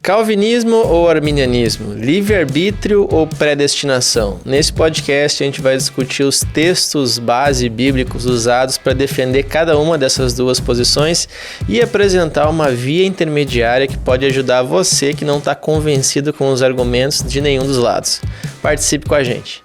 Calvinismo ou arminianismo? Livre-arbítrio ou predestinação? Nesse podcast a gente vai discutir os textos base bíblicos usados para defender cada uma dessas duas posições e apresentar uma via intermediária que pode ajudar você que não está convencido com os argumentos de nenhum dos lados. Participe com a gente!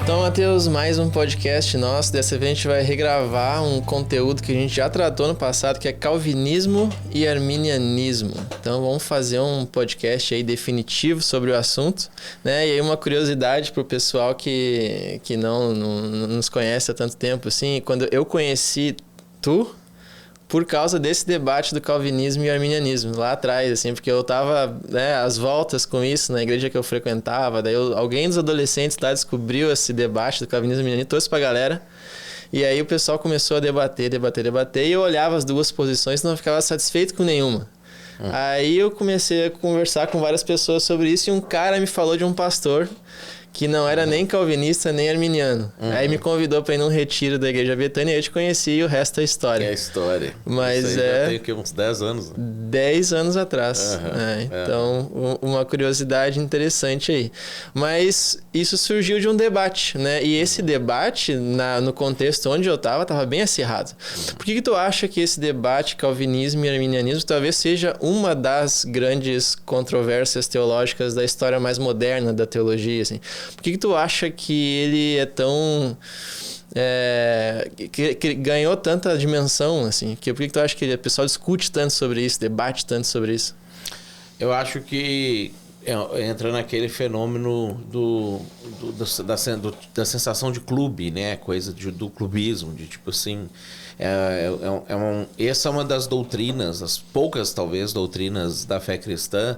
Então, Matheus, mais um podcast nosso. Dessa vez a gente vai regravar um conteúdo que a gente já tratou no passado, que é calvinismo e arminianismo. Então, vamos fazer um podcast aí definitivo sobre o assunto, né? E aí uma curiosidade para o pessoal que não nos conhece há tanto tempo, assim, quando eu conheci tu, por causa desse debate do calvinismo e arminianismo, lá atrás, assim, porque eu tava, às voltas com isso na igreja que eu frequentava, daí alguém dos adolescentes lá descobriu esse debate do calvinismo e arminianismo, trouxe pra galera, e aí o pessoal começou a debater, e eu olhava as duas posições e não ficava satisfeito com nenhuma. Aí eu comecei a conversar com várias pessoas sobre isso, e um cara me falou de um pastor que não era nem calvinista, nem arminiano. Aí me convidou para ir num retiro da Igreja Betânia e eu te conheci e o resto é história. É história. Mas isso aí já tem aqui uns 10 anos. 10 anos atrás. Então, uma curiosidade interessante aí. Mas isso surgiu de um debate, né? E esse debate, no contexto onde eu estava bem acirrado. Por que tu acha que esse debate, calvinismo e arminianismo, talvez seja uma das grandes controvérsias teológicas da história mais moderna da teologia, assim? Por que tu acha que ele é tão... que ganhou tanta dimensão, assim? Por que tu acha que o pessoal discute tanto sobre isso, debate tanto sobre isso? Eu acho que entra naquele fenômeno da sensação de clube, né? Coisa do clubismo, de tipo assim... essa é uma das doutrinas, as poucas talvez doutrinas da fé cristã,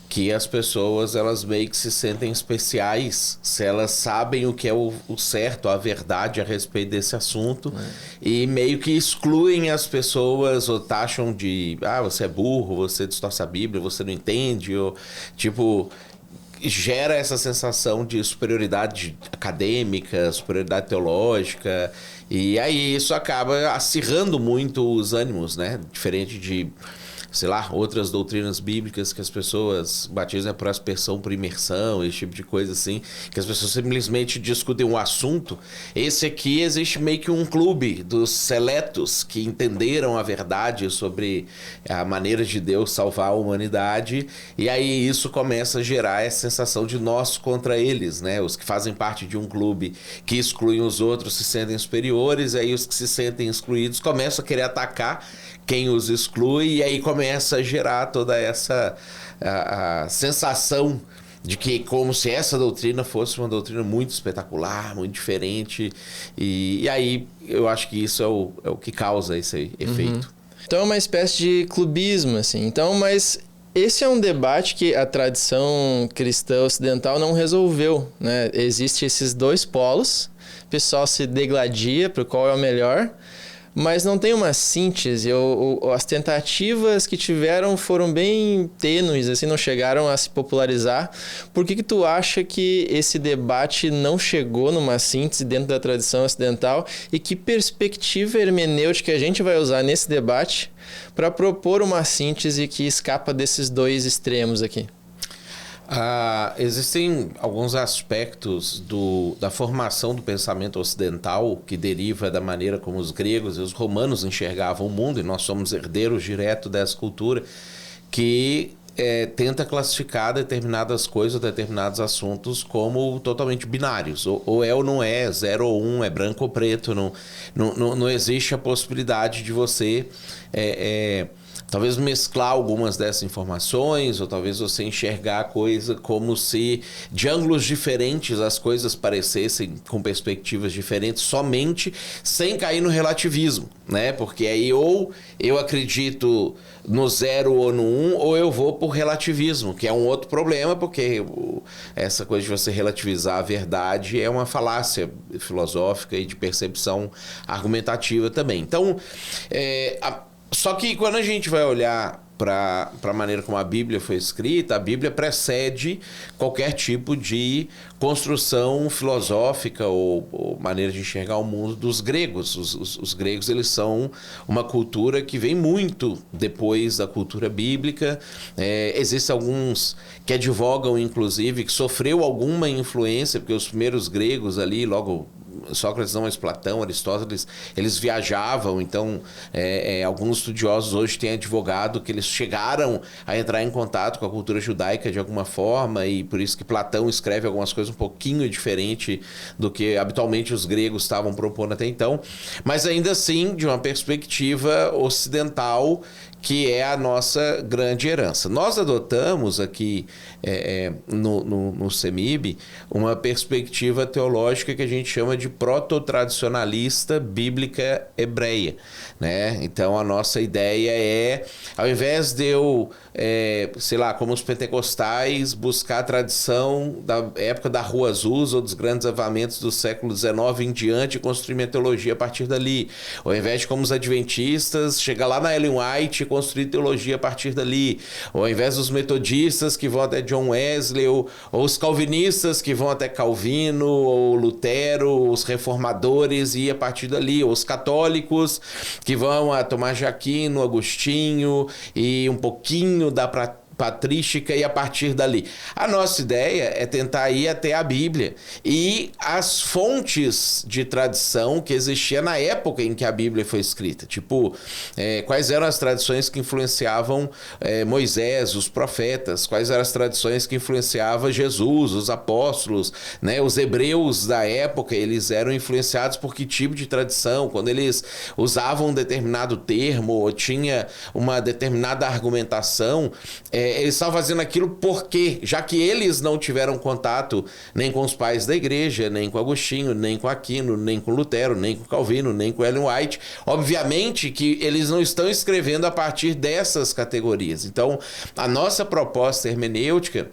que as pessoas elas meio que se sentem especiais se elas sabem o que é o certo, a verdade a respeito desse assunto, e meio que excluem as pessoas ou taxam de você é burro, você distorce a Bíblia, você não entende, ou tipo... gera essa sensação de superioridade acadêmica, superioridade teológica, e aí isso acaba acirrando muito os ânimos, né? Diferente de, sei lá, outras doutrinas bíblicas que as pessoas batizam por aspersão, por imersão, esse tipo de coisa assim, que as pessoas simplesmente discutem um assunto. Esse aqui existe meio que um clube dos seletos que entenderam a verdade sobre a maneira de Deus salvar a humanidade, e aí isso começa a gerar essa sensação de nós contra eles, né? Os que fazem parte de um clube que excluem os outros se sentem superiores, e aí os que se sentem excluídos começam a querer atacar quem os exclui, e aí começa a gerar toda essa a sensação de que como se essa doutrina fosse uma doutrina muito espetacular, muito diferente, e aí eu acho que isso é o que causa esse efeito. Então é uma espécie de clubismo, assim. Então, mas esse é um debate que a tradição cristã ocidental não resolveu, né? Existem esses dois polos, o pessoal se degladia para qual é o melhor, mas não tem uma síntese. As tentativas que tiveram foram bem tênues, assim, não chegaram a se popularizar. Por que tu acha que esse debate não chegou numa síntese dentro da tradição ocidental, e que perspectiva hermenêutica a gente vai usar nesse debate para propor uma síntese que escapa desses dois extremos aqui? Existem alguns aspectos da formação do pensamento ocidental que deriva da maneira como os gregos e os romanos enxergavam o mundo, e nós somos herdeiros direto dessa cultura, que tenta classificar determinadas coisas, determinados assuntos como totalmente binários, ou é ou não é, 0 ou 1, é branco ou preto, não existe a possibilidade de você... talvez mesclar algumas dessas informações, ou talvez você enxergar a coisa como se de ângulos diferentes as coisas parecessem com perspectivas diferentes, somente sem cair no relativismo, né? Porque aí ou eu acredito no 0 ou no 1, ou eu vou por relativismo, que é um outro problema, porque essa coisa de você relativizar a verdade é uma falácia filosófica e de percepção argumentativa também. Então, só que quando a gente vai olhar para a maneira como a Bíblia foi escrita, a Bíblia precede qualquer tipo de construção filosófica ou maneira de enxergar o mundo dos gregos. Os gregos, eles são uma cultura que vem muito depois da cultura bíblica. Existem alguns que advogam, inclusive, que sofreu alguma influência, porque os primeiros gregos ali, logo Sócrates, não, mas Platão, Aristóteles, eles viajavam. Então alguns estudiosos hoje têm advogado que eles chegaram a entrar em contato com a cultura judaica de alguma forma, e por isso que Platão escreve algumas coisas um pouquinho diferente do que habitualmente os gregos estavam propondo até então, mas ainda assim de uma perspectiva ocidental, que é a nossa grande herança. Nós adotamos aqui no CEMIB uma perspectiva teológica que a gente chama de proto-tradicionalista bíblica hebreia, né? Então a nossa ideia é, ao invés de eu, sei lá, como os pentecostais, buscar a tradição da época da Rua Azusa ou dos grandes avamentos do século XIX em diante e construir minha teologia a partir dali, ou ao invés de, como os adventistas, chegar lá na Ellen White e construir teologia a partir dali, ou ao invés dos metodistas que vão até John Wesley, ou os calvinistas que vão até Calvino, ou Lutero, os reformadores e ir a partir dali, ou os católicos que vão a Tomás de Aquino, Agostinho e um pouquinho da patrística e a partir dali. A nossa ideia é tentar ir até a Bíblia e as fontes de tradição que existia na época em que a Bíblia foi escrita. Tipo, quais eram as tradições que influenciavam Moisés, os profetas, quais eram as tradições que influenciavam Jesus, os apóstolos, né? Os hebreus da época, eles eram influenciados por que tipo de tradição? Quando eles usavam um determinado termo ou tinha uma determinada argumentação, eles estavam fazendo aquilo porque, já que eles não tiveram contato nem com os pais da igreja, nem com Agostinho, nem com Aquino, nem com Lutero, nem com Calvino, nem com Ellen White, obviamente que eles não estão escrevendo a partir dessas categorias. Então, a nossa proposta hermenêutica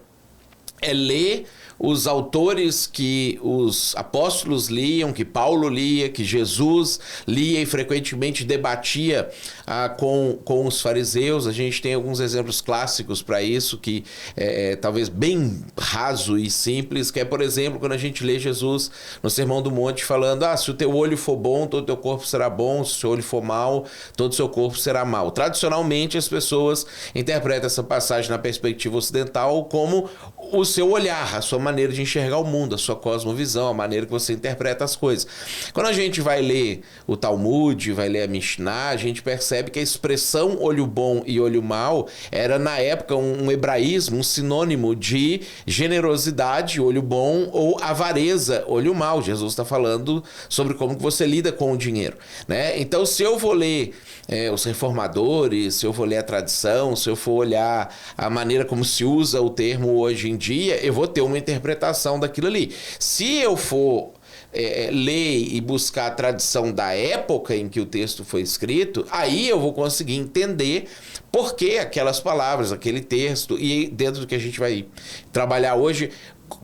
é ler os autores que os apóstolos liam, que Paulo lia, que Jesus lia e frequentemente debatia com os fariseus. A gente tem alguns exemplos clássicos para isso, que talvez bem raso e simples, que é, por exemplo, quando a gente lê Jesus no Sermão do Monte falando: se o teu olho for bom, todo o teu corpo será bom; se o seu olho for mau, todo o seu corpo será mau. Tradicionalmente, as pessoas interpretam essa passagem na perspectiva ocidental como o seu olhar, a sua maneira de enxergar o mundo, a sua cosmovisão, a maneira que você interpreta as coisas. Quando a gente vai ler o Talmud, vai ler a Mishnah, a gente percebe que a expressão olho bom e olho mau era, na época, um hebraísmo, um sinônimo de generosidade, olho bom, ou avareza, olho mau. Jesus está falando sobre como que você lida com o dinheiro, né? Então, se eu vou ler os reformadores, se eu vou ler a tradição, se eu for olhar a maneira como se usa o termo hoje em dia, eu vou ter uma interpretação daquilo ali. Se eu for ler e buscar a tradição da época em que o texto foi escrito, aí eu vou conseguir entender por que aquelas palavras, aquele texto, e dentro do que a gente vai trabalhar hoje,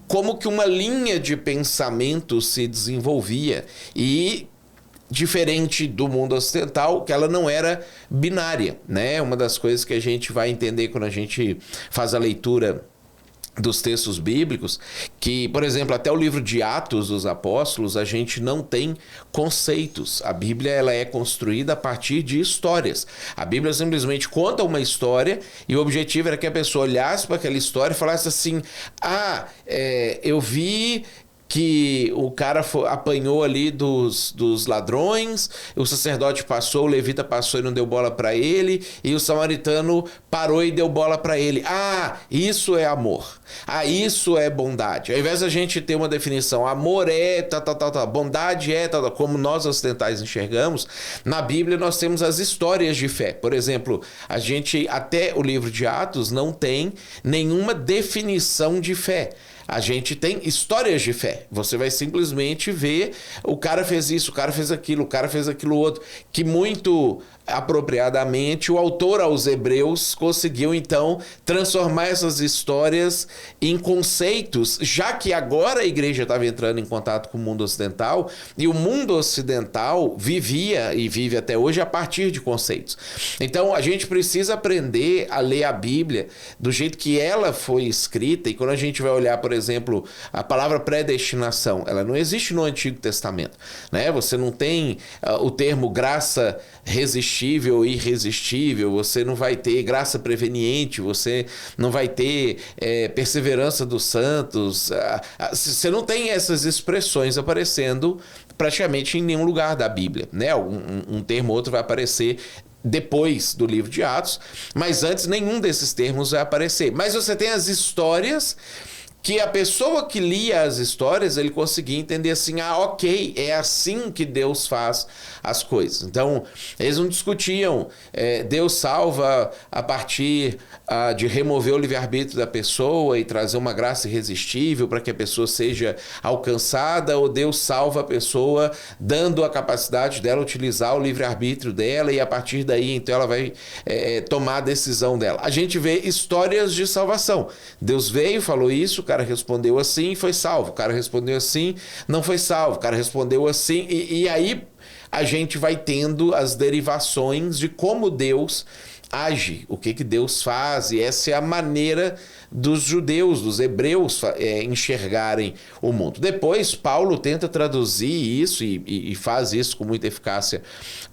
como que uma linha de pensamento se desenvolvia, e diferente do mundo ocidental, que ela não era binária, né? Uma das coisas que a gente vai entender quando a gente faz a leitura dos textos bíblicos, que, por exemplo, até o livro de Atos dos Apóstolos, a gente não tem conceitos. A Bíblia, ela é construída a partir de histórias. A Bíblia simplesmente conta uma história, e o objetivo era que a pessoa olhasse para aquela história e falasse assim: eu vi que o cara apanhou ali dos ladrões, o sacerdote passou, o levita passou e não deu bola para ele, e o samaritano parou e deu bola para ele. Isso é amor. Isso é bondade. Ao invés da gente ter uma definição, amor é bondade é como nós ocidentais enxergamos, na Bíblia nós temos as histórias de fé. Por exemplo, a gente, até o livro de Atos, não tem nenhuma definição de fé. A gente tem histórias de fé. Você vai simplesmente ver o cara fez isso, o cara fez aquilo, o cara fez aquilo outro, que muito apropriadamente o autor aos Hebreus conseguiu então transformar essas histórias em conceitos, já que agora a igreja estava entrando em contato com o mundo ocidental e o mundo ocidental vivia e vive até hoje a partir de conceitos. Então a gente precisa aprender a ler a Bíblia do jeito que ela foi escrita, e quando a gente vai olhar, por exemplo, a palavra predestinação, ela não existe no Antigo Testamento, né? Você não tem o termo graça resistível e irresistível, você não vai ter graça preveniente, você não vai ter perseverança dos santos, você não tem essas expressões aparecendo praticamente em nenhum lugar da Bíblia, né? Um termo ou outro vai aparecer depois do livro de Atos, mas antes nenhum desses termos vai aparecer. Mas você tem as histórias que a pessoa que lia as histórias, ele conseguia entender assim, ok, é assim que Deus faz as coisas. Então, eles não discutiam, Deus salva a partir de remover o livre-arbítrio da pessoa e trazer uma graça irresistível para que a pessoa seja alcançada, ou Deus salva a pessoa dando a capacidade dela utilizar o livre-arbítrio dela e a partir daí, então, ela vai tomar a decisão dela. A gente vê histórias de salvação. Deus veio, falou isso, o cara respondeu assim e foi salvo. O cara respondeu assim, não foi salvo. O cara respondeu assim e aí a gente vai tendo as derivações de como Deus age, o que Deus faz, e essa é a maneira dos judeus, dos hebreus enxergarem o mundo. Depois, Paulo tenta traduzir isso e faz isso com muita eficácia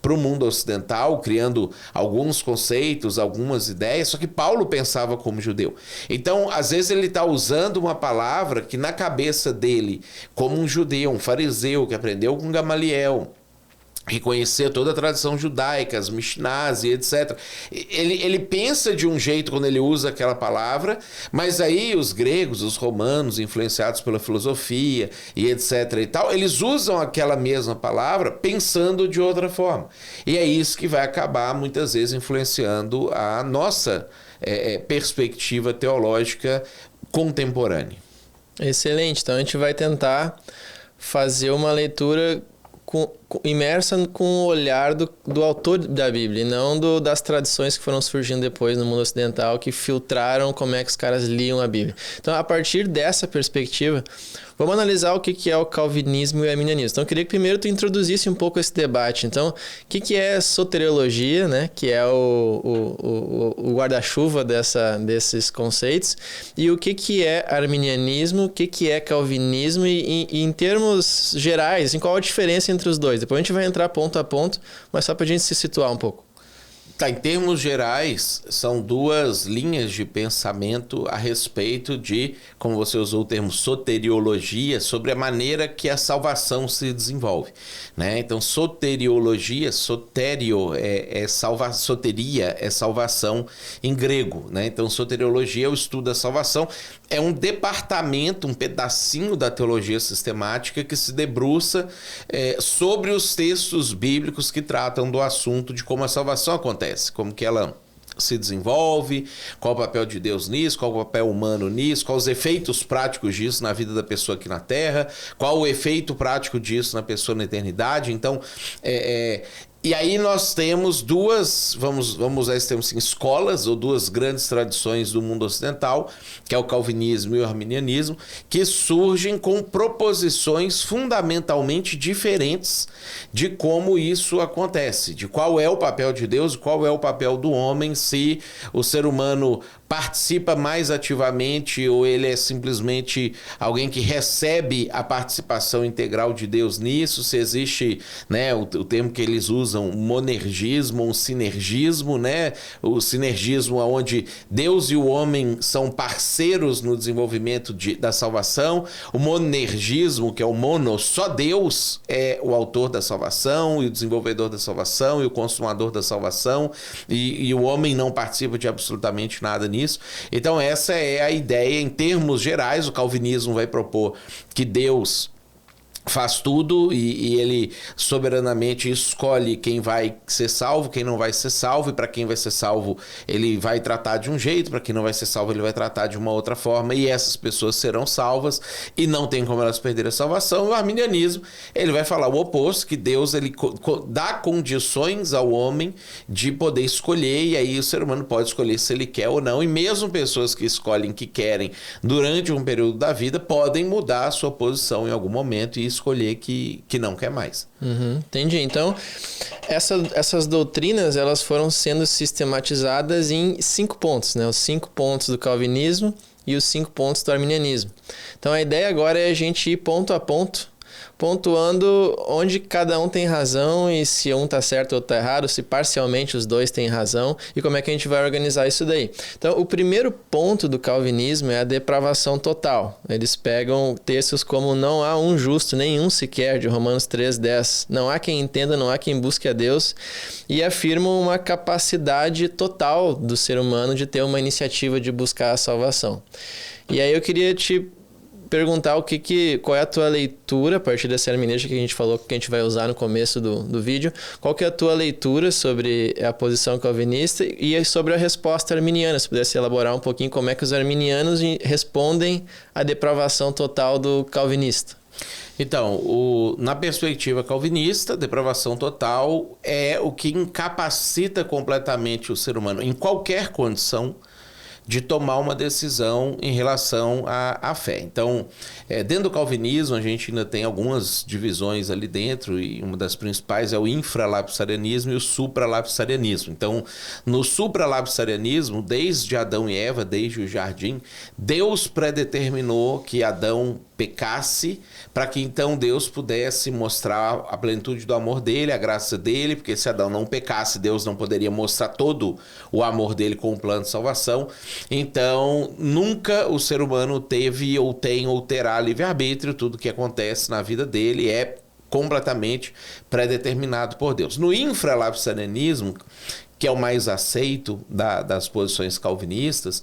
para o mundo ocidental, criando alguns conceitos, algumas ideias, só que Paulo pensava como judeu. Então, às vezes ele está usando uma palavra que na cabeça dele, como um judeu, um fariseu que aprendeu com Gamaliel, reconhecer toda a tradição judaica, as Mishnás e etc. Ele pensa de um jeito quando ele usa aquela palavra, mas aí os gregos, os romanos, influenciados pela filosofia e etc. e tal, eles usam aquela mesma palavra pensando de outra forma. E é isso que vai acabar muitas vezes influenciando a nossa perspectiva teológica contemporânea. Excelente. Então a gente vai tentar fazer uma leitura imersa com o olhar do autor da Bíblia, e não das tradições que foram surgindo depois no mundo ocidental, que filtraram como é que os caras liam a Bíblia. Então, a partir dessa perspectiva, vamos analisar o que é o calvinismo e o arminianismo. Então, eu queria que primeiro tu introduzisse um pouco esse debate. Então, o que é soteriologia, né? Que é o guarda-chuva desses conceitos, e o que é arminianismo, o que é calvinismo, e em termos gerais, qual a diferença entre os dois? Depois a gente vai entrar ponto a ponto, mas só para a gente se situar um pouco. Tá, em termos gerais, são duas linhas de pensamento a respeito de, como você usou o termo, soteriologia, sobre a maneira que a salvação se desenvolve, né? Então, soteriologia, soterio soteria é salvação em grego, né? Então, soteriologia é o estudo da salvação, é um departamento, um pedacinho da teologia sistemática que se debruça sobre os textos bíblicos que tratam do assunto de como a salvação acontece, como que ela se desenvolve, qual o papel de Deus nisso, qual o papel humano nisso, quais os efeitos práticos disso na vida da pessoa aqui na Terra, qual o efeito prático disso na pessoa na eternidade. Então, e aí nós temos duas, vamos usar esse termo assim, escolas ou duas grandes tradições do mundo ocidental, que é o calvinismo e o arminianismo, que surgem com proposições fundamentalmente diferentes de como isso acontece, de qual é o papel de Deus, qual é o papel do homem, se o ser humano participa mais ativamente ou ele é simplesmente alguém que recebe a participação integral de Deus nisso, se existe, né, o termo que eles usam, monergismo, um sinergismo, né, o sinergismo onde Deus e o homem são parceiros no desenvolvimento da salvação, o monergismo, que é o mono, só Deus é o autor da salvação e o desenvolvedor da salvação e o consumador da salvação, e o homem não participa de absolutamente nada nisso. Então essa é a ideia em termos gerais. O calvinismo vai propor que Deus faz tudo e ele soberanamente escolhe quem vai ser salvo, quem não vai ser salvo, e para quem vai ser salvo ele vai tratar de um jeito, para quem não vai ser salvo ele vai tratar de uma outra forma, e essas pessoas serão salvas e não tem como elas perderem a salvação. O arminianismo, ele vai falar o oposto, que Deus ele dá condições ao homem de poder escolher, e aí o ser humano pode escolher se ele quer ou não, e mesmo pessoas que escolhem que querem durante um período da vida podem mudar a sua posição em algum momento e escolher que não quer mais. Entendi. Então, essas doutrinas, elas foram sendo sistematizadas em 5 pontos, né? Os 5 pontos do calvinismo e os 5 pontos do arminianismo. Então, a ideia agora é a gente ir ponto a ponto, pontuando onde cada um tem razão e se um está certo ou outro está errado, se parcialmente os dois têm razão e como é que a gente vai organizar isso daí. Então, o primeiro ponto do calvinismo é a depravação total. Eles pegam textos como não há um justo, nenhum sequer, de Romanos 3:10. Não há quem entenda, não há quem busque a Deus, e afirmam uma capacidade total do ser humano de ter uma iniciativa de buscar a salvação. E aí eu queria te perguntar qual é a tua leitura, a partir dessa hermenêutica que a gente falou, que a gente vai usar no começo do vídeo, qual que é a tua leitura sobre a posição calvinista e sobre a resposta arminiana, se pudesse elaborar um pouquinho como é que os arminianos respondem à depravação total do calvinista. Então, na perspectiva calvinista, depravação total é o que incapacita completamente o ser humano, em qualquer condição, de tomar uma decisão em relação à fé. Então, dentro do calvinismo, a gente ainda tem algumas divisões ali dentro, e uma das principais é o infralapsarianismo e o supralapsarianismo. Então, no supralapsarianismo, desde Adão e Eva, desde o jardim, Deus predeterminou que Adão pecasse, para que então Deus pudesse mostrar a plenitude do amor dele, a graça dele, porque se Adão não pecasse, Deus não poderia mostrar todo o amor dele com o plano de salvação. Então, nunca o ser humano teve ou tem ou terá livre-arbítrio. Tudo que acontece na vida dele é completamente predeterminado por Deus. No infralapsarianismo, que é o mais aceito das posições calvinistas,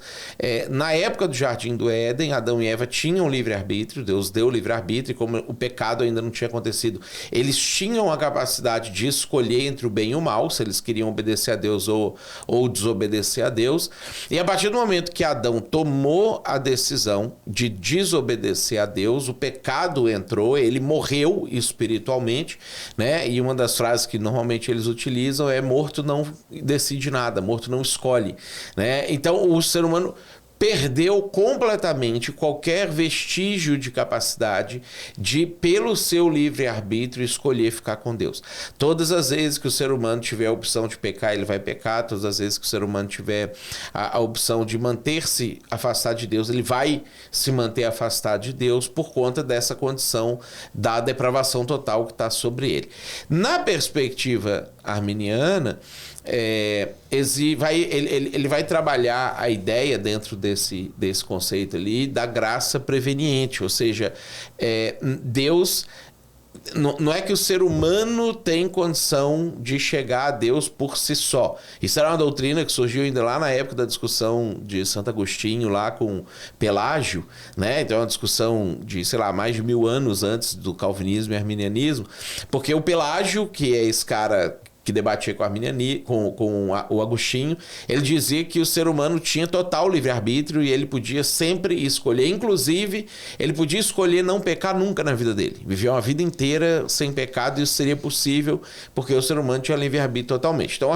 na época do Jardim do Éden, Adão e Eva tinham livre-arbítrio, Deus deu livre-arbítrio, e como o pecado ainda não tinha acontecido, eles tinham a capacidade de escolher entre o bem e o mal, se eles queriam obedecer a Deus ou desobedecer a Deus. E a partir do momento que Adão tomou a decisão de desobedecer a Deus, o pecado entrou, ele morreu espiritualmente, né? E uma das frases que normalmente eles utilizam é: morto não decide nada, morto não escolhe, né? Então o ser humano perdeu completamente qualquer vestígio de capacidade de, pelo seu livre-arbítrio, escolher ficar com Deus. Todas as vezes que o ser humano tiver a opção de pecar, ele vai pecar. Todas as vezes que o ser humano tiver a opção de manter-se afastado de Deus, ele vai se manter afastado de Deus por conta dessa condição da depravação total que está sobre ele. Na perspectiva arminiana, ele vai trabalhar a ideia dentro desse conceito ali da graça preveniente, ou seja, Deus, não é que o ser humano tem condição de chegar a Deus por si só. Isso era uma doutrina que surgiu ainda lá na época da discussão de Santo Agostinho lá com Pelágio, né? Então é uma discussão de, sei lá, mais de 1000 anos antes do calvinismo e arminianismo, porque o Pelágio, que é esse cara que debatia com o Agostinho, ele dizia que o ser humano tinha total livre-arbítrio e ele podia sempre escolher, inclusive ele podia escolher não pecar nunca na vida dele, viver uma vida inteira sem pecado, e isso seria possível porque o ser humano tinha livre-arbítrio totalmente. Então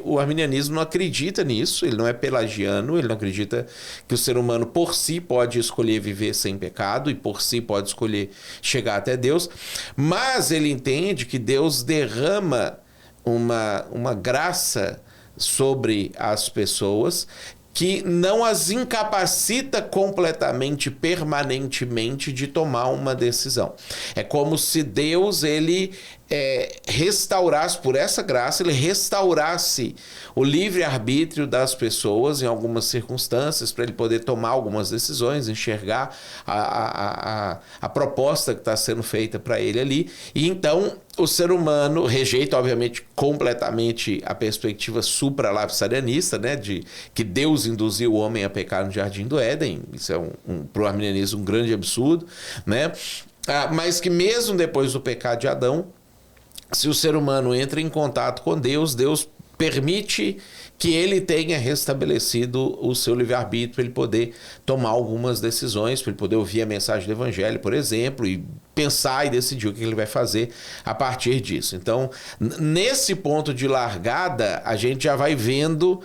o arminianismo não acredita nisso, ele não é pelagiano, ele não acredita que o ser humano por si pode escolher viver sem pecado e por si pode escolher chegar até Deus, mas ele entende que Deus derrama uma graça sobre as pessoas que não as incapacita completamente, permanentemente, de tomar uma decisão. É como se Deus, ele restaurasse, por essa graça, ele restaurasse o livre-arbítrio das pessoas em algumas circunstâncias, para ele poder tomar algumas decisões, enxergar a proposta que está sendo feita para ele ali. E então o ser humano rejeita, obviamente, completamente a perspectiva supralapsarianista, né, de que Deus induziu o homem a pecar no Jardim do Éden. Isso é para o arminianismo um grande absurdo, né? Mas que mesmo depois do pecado de Adão, se o ser humano entra em contato com Deus, Deus permite que ele tenha restabelecido o seu livre-arbítrio para ele poder tomar algumas decisões, para ele poder ouvir a mensagem do evangelho, por exemplo, e pensar e decidir o que ele vai fazer a partir disso. Então, nesse ponto de largada, a gente já vai vendo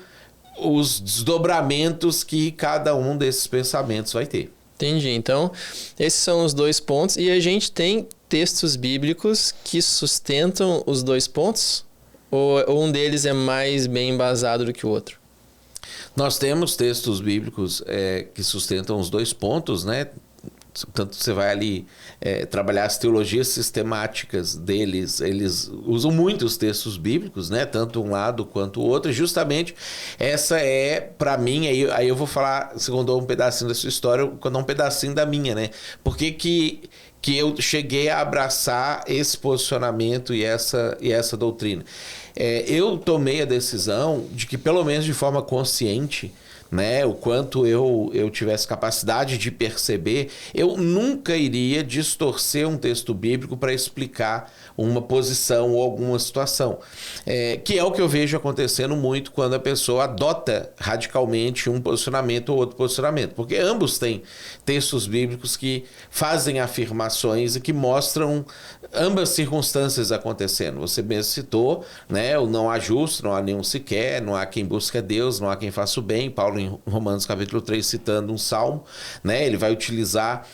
os desdobramentos que cada um desses pensamentos vai ter. Entendi. Então, esses são os 2 pontos. E a gente tem textos bíblicos que sustentam os 2 pontos? Ou um deles é mais bem embasado do que o outro? Nós temos textos bíblicos que sustentam os 2 pontos, né? Tanto você vai ali trabalhar as teologias sistemáticas deles, eles usam muito os textos bíblicos, né? Tanto um lado quanto o outro. E justamente essa é, para mim, aí eu vou falar, você contou um pedacinho da sua história, eu vou contar um pedacinho da minha, né? Por que eu cheguei a abraçar esse posicionamento e essa doutrina? Eu tomei a decisão de que, pelo menos de forma consciente, né, o quanto eu tivesse capacidade de perceber, eu nunca iria distorcer um texto bíblico para explicar uma posição ou alguma situação. Que é o que eu vejo acontecendo muito quando a pessoa adota radicalmente um posicionamento ou outro posicionamento. Porque ambos têm textos bíblicos que fazem afirmações e que mostram ambas circunstâncias acontecendo. Você mesmo citou, né, o não há justo, não há nenhum sequer, não há quem busque a Deus, não há quem faça o bem. Paulo em Romanos capítulo 3, citando um salmo, né, ele vai utilizar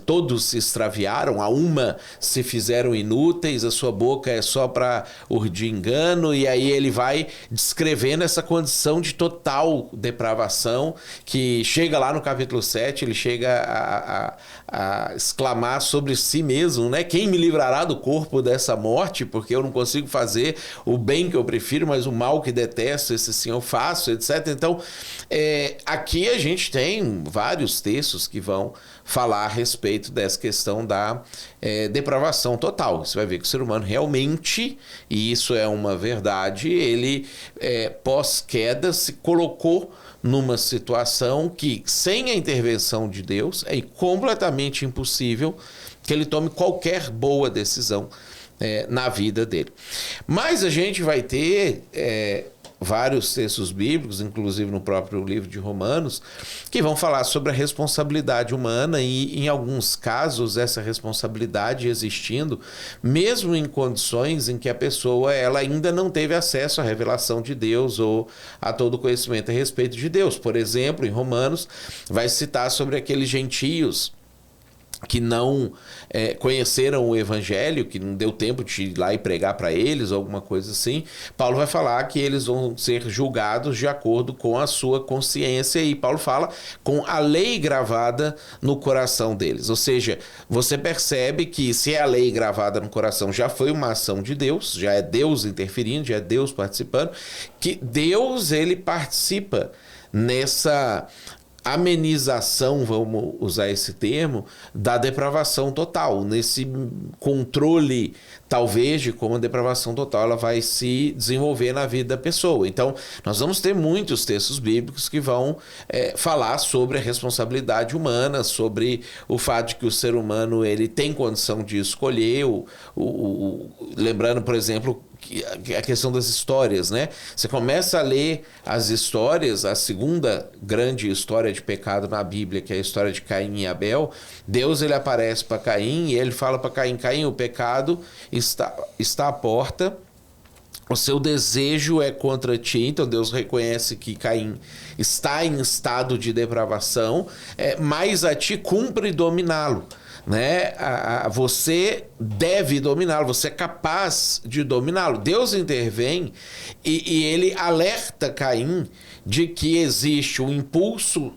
todos se extraviaram, a uma se fizeram inúteis, a sua boca é só para urdir engano, e aí ele vai descrevendo essa condição de total depravação, que chega lá no capítulo 7, ele chega a exclamar sobre si mesmo, né? Quem me livrará do corpo dessa morte? Porque eu não consigo fazer o bem que eu prefiro, mas o mal que detesto, esse sim eu faço, etc. Então, aqui a gente tem vários textos que vão falar a respeito dessa questão da depravação total. Você vai ver que o ser humano realmente, e isso é uma verdade, ele pós-queda se colocou numa situação que, sem a intervenção de Deus, é completamente impossível que ele tome qualquer boa decisão na vida dele. Mas a gente vai ter vários textos bíblicos, inclusive no próprio livro de Romanos, que vão falar sobre a responsabilidade humana e, em alguns casos, essa responsabilidade existindo, mesmo em condições em que a pessoa ela ainda não teve acesso à revelação de Deus ou a todo o conhecimento a respeito de Deus. Por exemplo, em Romanos, vai citar sobre aqueles gentios que não conheceram o evangelho, que não deu tempo de ir lá e pregar para eles, ou alguma coisa assim. Paulo vai falar que eles vão ser julgados de acordo com a sua consciência, e Paulo fala com a lei gravada no coração deles. Ou seja, você percebe que se a lei gravada no coração já foi uma ação de Deus, já é Deus interferindo, já é Deus participando, que Deus ele participa nessa amenização, vamos usar esse termo, da depravação total, nesse controle, talvez, de como a depravação total ela vai se desenvolver na vida da pessoa. Então, nós vamos ter muitos textos bíblicos que vão falar sobre a responsabilidade humana, sobre o fato de que o ser humano ele tem condição de escolher, lembrando, por exemplo, a questão das histórias, né? Você começa a ler as histórias, a segunda grande história de pecado na Bíblia, que é a história de Caim e Abel. Deus ele aparece para Caim e ele fala para Caim: Caim, o pecado está à porta, o seu desejo é contra ti. Então Deus reconhece que Caim está em estado de depravação, mas a ti cumpre dominá-lo. Né? Você deve dominá-lo, você é capaz de dominá-lo. Deus intervém e ele alerta Caim de que existe um impulso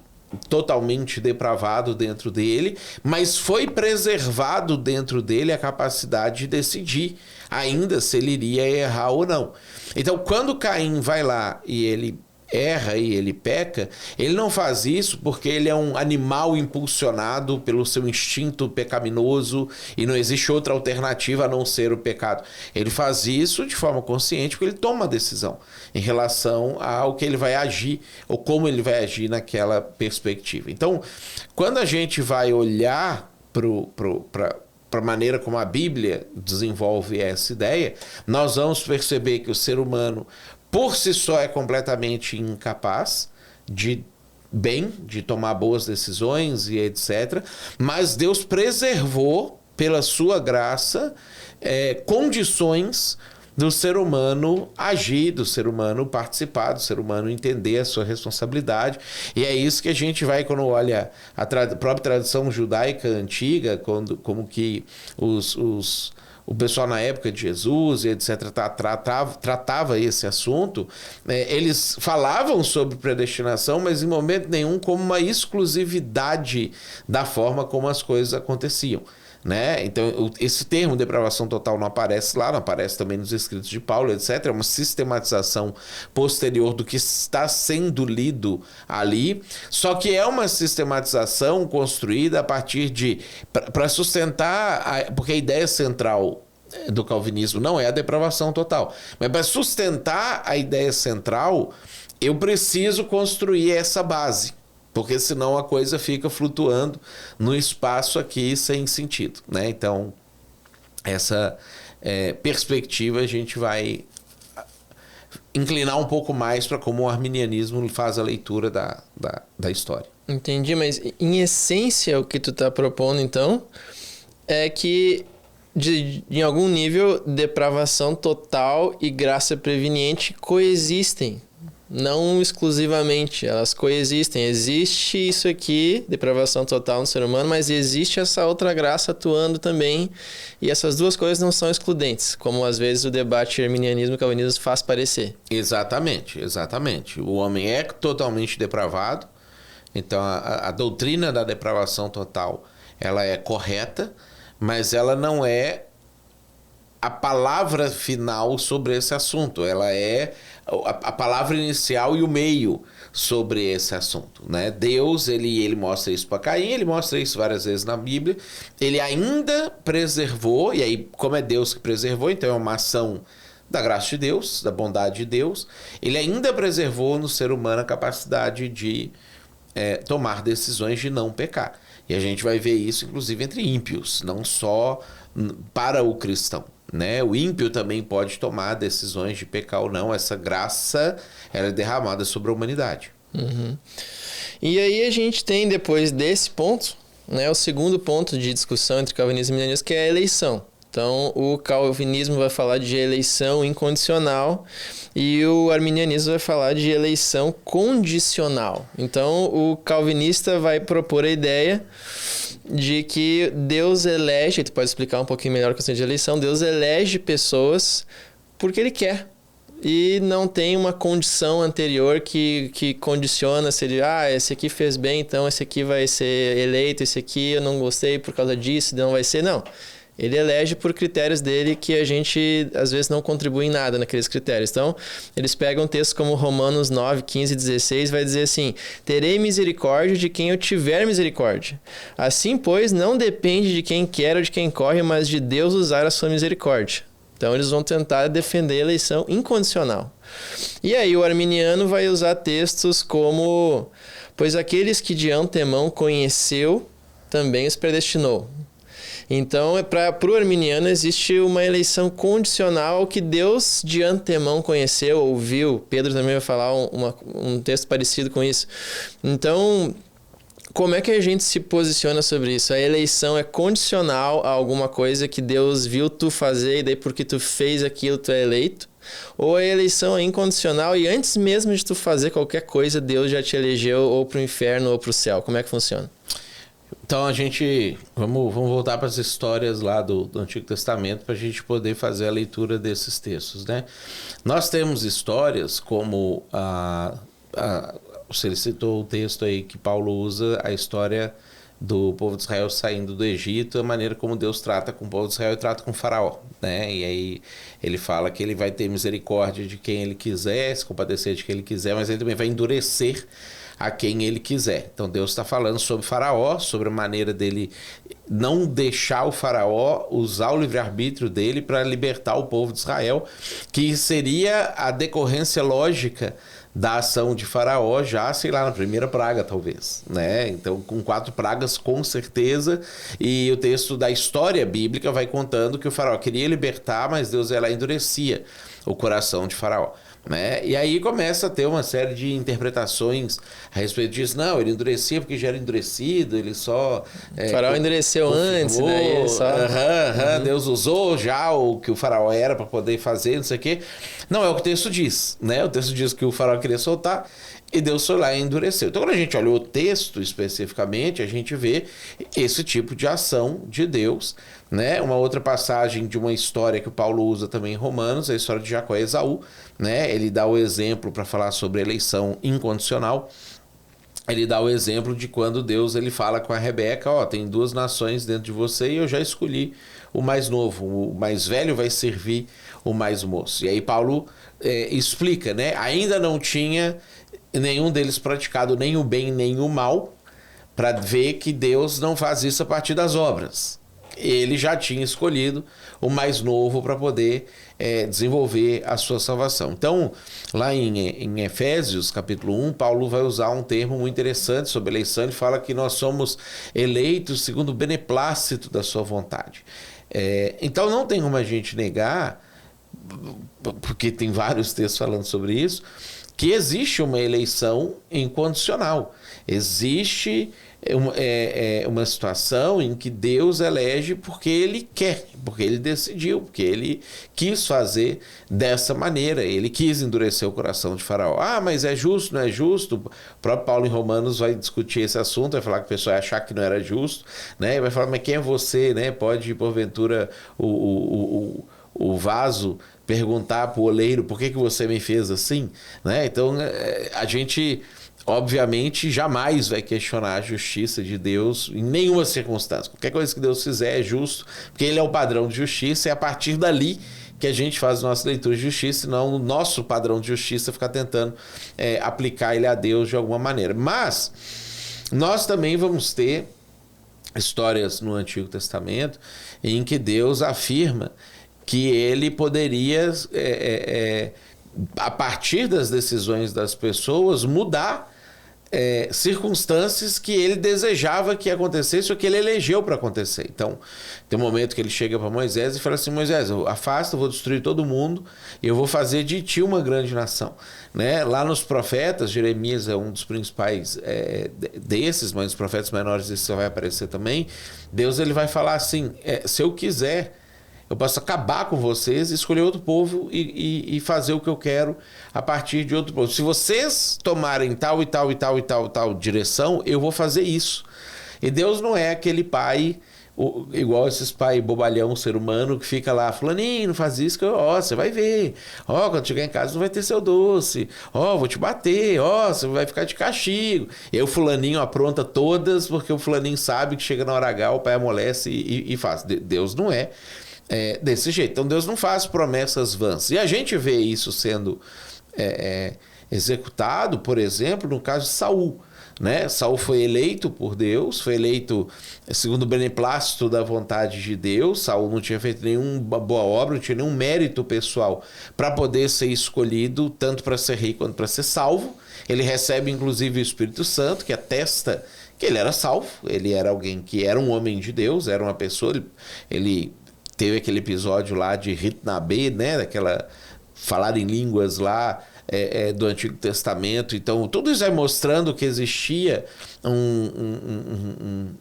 totalmente depravado dentro dele, mas foi preservado dentro dele a capacidade de decidir ainda se ele iria errar ou não. Então, quando Caim vai lá e ele erra e ele peca, ele não faz isso porque ele é um animal impulsionado pelo seu instinto pecaminoso e não existe outra alternativa a não ser o pecado. Ele faz isso de forma consciente porque ele toma uma decisão em relação ao que ele vai agir ou como ele vai agir naquela perspectiva. Então, quando a gente vai olhar para a maneira como a Bíblia desenvolve essa ideia, nós vamos perceber que o ser humano, por si só, é completamente incapaz de tomar boas decisões e etc. Mas Deus preservou, pela sua graça, condições do ser humano agir, do ser humano participar, do ser humano entender a sua responsabilidade. E é isso que a gente vai, quando olha a própria tradição judaica antiga, como que o pessoal na época de Jesus e etc. tratava esse assunto, eles falavam sobre predestinação, mas em momento nenhum como uma exclusividade da forma como as coisas aconteciam. Né? Então, esse termo depravação total não aparece lá, não aparece também nos escritos de Paulo, etc. É uma sistematização posterior do que está sendo lido ali, só que é uma sistematização construída a partir de... para sustentar, porque a ideia central do calvinismo não é a depravação total, mas para sustentar a ideia central, eu preciso construir essa base. Porque senão a coisa fica flutuando no espaço aqui sem sentido, né? Então, essa perspectiva a gente vai inclinar um pouco mais para como o arminianismo faz a leitura da história. Entendi, mas em essência o que tu está propondo então é que em algum nível depravação total e graça preveniente coexistem. Não exclusivamente, elas coexistem. Existe isso aqui, depravação total no ser humano, mas existe essa outra graça atuando também, e essas duas coisas não são excludentes, como às vezes o debate arminianismo e calvinismo faz parecer. Exatamente, exatamente. O homem é totalmente depravado, então a doutrina da depravação total, ela é correta, mas ela não é a palavra final sobre esse assunto. Ela é a palavra inicial e o meio sobre esse assunto, né? Deus, ele mostra isso para Caim, ele mostra isso várias vezes na Bíblia. Ele ainda preservou, e aí, como é Deus que preservou, então é uma ação da graça de Deus, da bondade de Deus. Ele ainda preservou no ser humano a capacidade de tomar decisões de não pecar. E a gente vai ver isso, inclusive, entre ímpios, não só para o cristão. Né? O ímpio também pode tomar decisões de pecar ou não. Essa graça, ela é derramada sobre a humanidade. Uhum. E aí a gente tem, depois desse ponto, né, o segundo ponto de discussão entre calvinismo e arminianismo, que é a eleição. Então, o calvinismo vai falar de eleição incondicional e o arminianismo vai falar de eleição condicional. Então, o calvinista vai propor a ideia de que Deus elege, tu pode explicar um pouquinho melhor a questão de eleição, Deus elege pessoas porque Ele quer. E não tem uma condição anterior que condiciona se ele, esse aqui fez bem, então esse aqui vai ser eleito, esse aqui eu não gostei por causa disso, não vai ser, não. Ele elege por critérios dele que a gente, às vezes, não contribui em nada naqueles critérios. Então, eles pegam textos como Romanos 9, 15 e 16, vai dizer assim: terei misericórdia de quem eu tiver misericórdia. Assim, pois, não depende de quem quer ou de quem corre, mas de Deus usar a sua misericórdia. Então, eles vão tentar defender a eleição incondicional. E aí, o arminiano vai usar textos como: pois aqueles que de antemão conheceu, também os predestinou. Então, para o arminiano, existe uma eleição condicional ao que Deus de antemão conheceu, ouviu. Pedro também vai falar um texto parecido com isso. Então, como é que a gente se posiciona sobre isso? A eleição é condicional a alguma coisa que Deus viu tu fazer e daí porque tu fez aquilo tu é eleito? Ou a eleição é incondicional e antes mesmo de tu fazer qualquer coisa, Deus já te elegeu ou para o inferno ou para o céu? Como é que funciona? Então a gente, vamos voltar para as histórias lá do Antigo Testamento para a gente poder fazer a leitura desses textos, né? Nós temos histórias como você citou o texto aí que Paulo usa, a história do povo de Israel saindo do Egito, a maneira como Deus trata com o povo de Israel e trata com o faraó, né? E aí ele fala que ele vai ter misericórdia de quem ele quiser, se compadecer de quem ele quiser, mas ele também vai endurecer a quem ele quiser. Então Deus está falando sobre Faraó, sobre a maneira dele não deixar o Faraó usar o livre-arbítrio dele para libertar o povo de Israel, que seria a decorrência lógica da ação de Faraó já, sei lá, na primeira praga, talvez, né? Então, com 4 pragas, com certeza. E o texto da história bíblica vai contando que o Faraó queria libertar, mas Deus ia lá e endurecia o coração de Faraó, né? E aí começa a ter uma série de interpretações a respeito disso. Não, ele endurecia porque já era endurecido, ele só... O Faraó endureceu antes, né? Ele só... Deus usou já o que o Faraó era para poder fazer, não sei o quê. Não é o que o texto diz, né? O texto diz que o Faraó queria soltar e Deus foi lá e endureceu. Então, quando a gente olha o texto especificamente, a gente vê esse tipo de ação de Deus, né? Uma outra passagem de uma história que o Paulo usa também em Romanos, a história de Jacó e Esaú, né? Ele dá o exemplo para falar sobre eleição incondicional. Ele dá o exemplo de quando Deus ele fala com a Rebeca, ó, tem 2 nações dentro de você e eu já escolhi o mais novo, o mais velho vai servir o mais moço. E aí Paulo explica, né? Ainda não tinha nenhum deles praticado nem o bem nem o mal, para ver que Deus não faz isso a partir das obras. Ele já tinha escolhido o mais novo para poder desenvolver a sua salvação. Então, lá em Efésios, capítulo 1, Paulo vai usar um termo muito interessante sobre eleição. Ele fala que nós somos eleitos segundo o beneplácito da sua vontade. Então, não tem como a gente negar, porque tem vários textos falando sobre isso, que existe uma eleição incondicional. Existe uma situação em que Deus elege porque Ele quer, porque Ele decidiu, porque Ele quis fazer dessa maneira. Ele quis endurecer o coração de Faraó. Ah, mas é justo, não é justo? O próprio Paulo em Romanos vai discutir esse assunto, vai falar que o pessoal ia achar que não era justo, né? Vai falar, mas quem é você, né? Pode, porventura, o vaso perguntar para o oleiro por que você me fez assim, né? Então a gente obviamente jamais vai questionar a justiça de Deus em nenhuma circunstância. Qualquer coisa que Deus fizer é justo, porque Ele é o padrão de justiça, e é a partir dali que a gente faz nossa leitura de justiça, e não o nosso padrão de justiça ficar tentando aplicar ele a Deus de alguma maneira. Mas nós também vamos ter histórias no Antigo Testamento em que Deus afirma que Ele poderia, a partir das decisões das pessoas, mudar circunstâncias que Ele desejava que acontecesse ou que Ele elegeu para acontecer. Então, tem um momento que Ele chega para Moisés e fala assim, Moisés, afasta, eu vou destruir todo mundo e eu vou fazer de ti uma grande nação. Né? Lá nos profetas, Jeremias é um dos principais desses, mas os profetas menores isso vai aparecer também. Deus ele vai falar assim, se eu quiser, eu posso acabar com vocês, escolher outro povo e fazer o que eu quero a partir de outro povo. Se vocês tomarem tal e tal e tal e tal, tal direção, eu vou fazer isso. E Deus não é aquele pai, igual esses pai bobalhão, ser humano, que fica lá, fulaninho, não faz isso, que você vai ver. Quando chegar em casa não vai ter seu doce. Vou te bater. Você vai ficar de castigo. E aí o fulaninho apronta todas, porque o fulaninho sabe que chega na hora H, o pai amolece e faz. Deus não é desse jeito. Então Deus não faz promessas vãs. E a gente vê isso sendo executado, por exemplo, no caso de Saul. Né? Saul foi eleito por Deus, foi eleito segundo o beneplácito da vontade de Deus. Saul não tinha feito nenhuma boa obra, não tinha nenhum mérito pessoal para poder ser escolhido, tanto para ser rei quanto para ser salvo. Ele recebe inclusive o Espírito Santo, que atesta que ele era salvo. Ele era alguém que era um homem de Deus, era uma pessoa. Ele teve aquele episódio lá de Ritnabê, né? Daquela falar em línguas lá do Antigo Testamento. Então, tudo isso vai mostrando que existia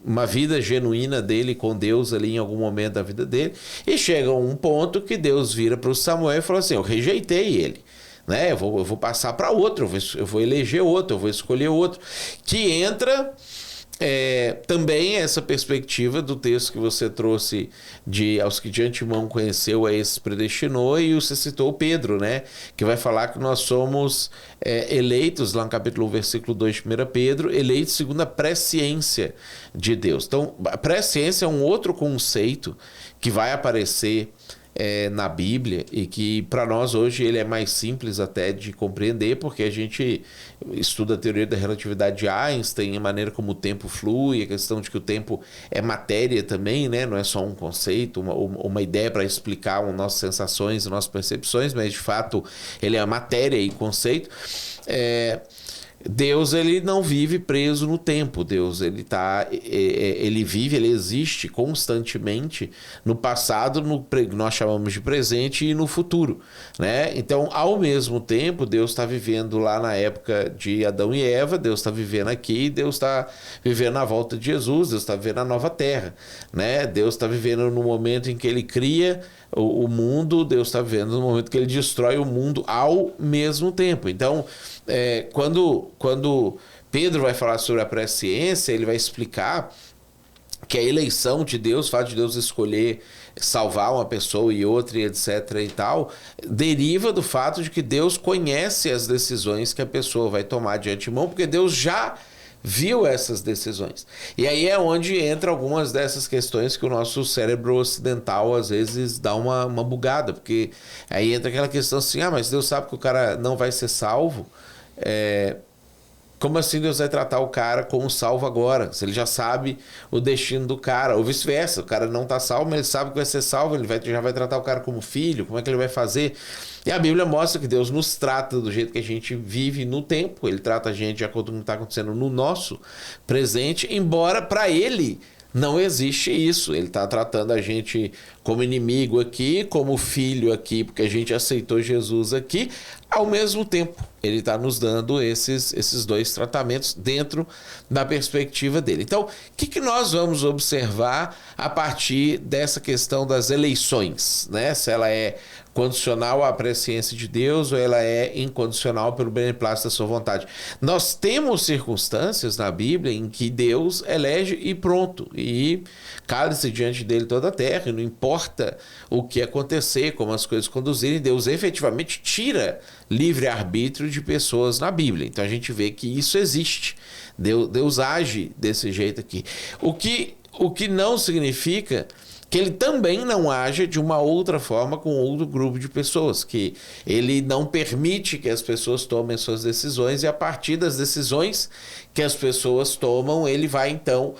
uma vida genuína dele com Deus ali em algum momento da vida dele. E chega um ponto que Deus vira para o Samuel e fala assim, eu rejeitei ele. Né? Eu vou passar para outro, eu vou eleger outro, eu vou escolher outro. Que entra... também essa perspectiva do texto que você trouxe de aos que de antemão conheceu, a esses predestinou, e você citou Pedro, né? Que vai falar que nós somos eleitos, lá no capítulo 1, versículo 2 de 1 Pedro, eleitos segundo a presciência de Deus. Então, a presciência é um outro conceito que vai aparecer na Bíblia e que para nós hoje ele é mais simples até de compreender, porque a gente estuda a teoria da relatividade de Einstein, a maneira como o tempo flui, a questão de que o tempo é matéria também, né? Não é só um conceito, uma ideia para explicar as nossas sensações, as nossas percepções, mas de fato ele é matéria e conceito. Deus, ele não vive preso no tempo. Deus, ele vive, ele existe constantemente no passado, nós chamamos de presente, e no futuro, né? Então, ao mesmo tempo, Deus está vivendo lá na época de Adão e Eva, Deus está vivendo aqui, Deus está vivendo na volta de Jesus, Deus está vivendo na nova terra, né? Deus está vivendo no momento em que ele cria o mundo, Deus está vivendo no momento que ele destrói o mundo ao mesmo tempo. Então, quando Pedro vai falar sobre a presciência, ele vai explicar que a eleição de Deus, o fato de Deus escolher salvar uma pessoa e outra, e etc. e tal, deriva do fato de que Deus conhece as decisões que a pessoa vai tomar de antemão, porque Deus já viu essas decisões. E aí é onde entra algumas dessas questões que o nosso cérebro ocidental às vezes dá uma bugada, porque aí entra aquela questão assim, mas Deus sabe que o cara não vai ser salvo, como assim Deus vai tratar o cara como salvo agora? Se ele já sabe o destino do cara, ou vice-versa, o cara não está salvo, mas ele sabe que vai ser salvo, ele já vai tratar o cara como filho, como é que ele vai fazer? E a Bíblia mostra que Deus nos trata do jeito que a gente vive no tempo, ele trata a gente de acordo com o que está acontecendo no nosso presente, embora para ele não existe isso. Ele está tratando a gente como inimigo aqui, como filho aqui, porque a gente aceitou Jesus aqui. Ao mesmo tempo, ele está nos dando esses dois tratamentos dentro da perspectiva dele. Então, o que nós vamos observar a partir dessa questão das eleições, né? Se ela é condicional à presciência de Deus ou ela é incondicional pelo beneplácito da sua vontade. Nós temos circunstâncias na Bíblia em que Deus elege e pronto, e cala-se diante dele toda a terra, e não importa o que acontecer, como as coisas conduzirem, Deus efetivamente tira livre-arbítrio de pessoas na Bíblia. Então a gente vê que isso existe. Deus age desse jeito aqui. O que não significa que ele também não age de uma outra forma com outro grupo de pessoas, que ele não permite que as pessoas tomem suas decisões, e a partir das decisões que as pessoas tomam, ele vai então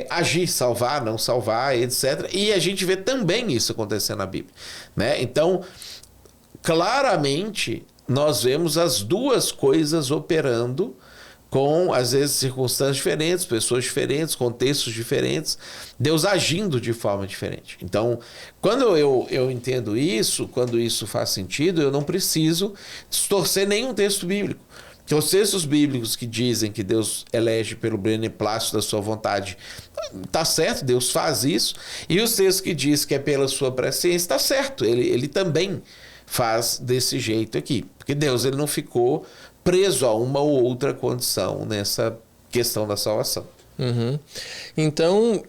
agir, salvar, não salvar, etc. E a gente vê também isso acontecendo na Bíblia, né? Então, claramente, nós vemos as duas coisas operando com, às vezes, circunstâncias diferentes, pessoas diferentes, contextos diferentes, Deus agindo de forma diferente. Então, quando eu entendo isso, quando isso faz sentido, eu não preciso distorcer nenhum texto bíblico. Porque os textos bíblicos que dizem que Deus elege pelo beneplácito da sua vontade, tá certo, Deus faz isso. E os textos que dizem que é pela sua presciência, tá certo, ele também faz desse jeito aqui. Porque Deus, ele não ficou preso a uma ou outra condição nessa questão da salvação. Uhum. Então,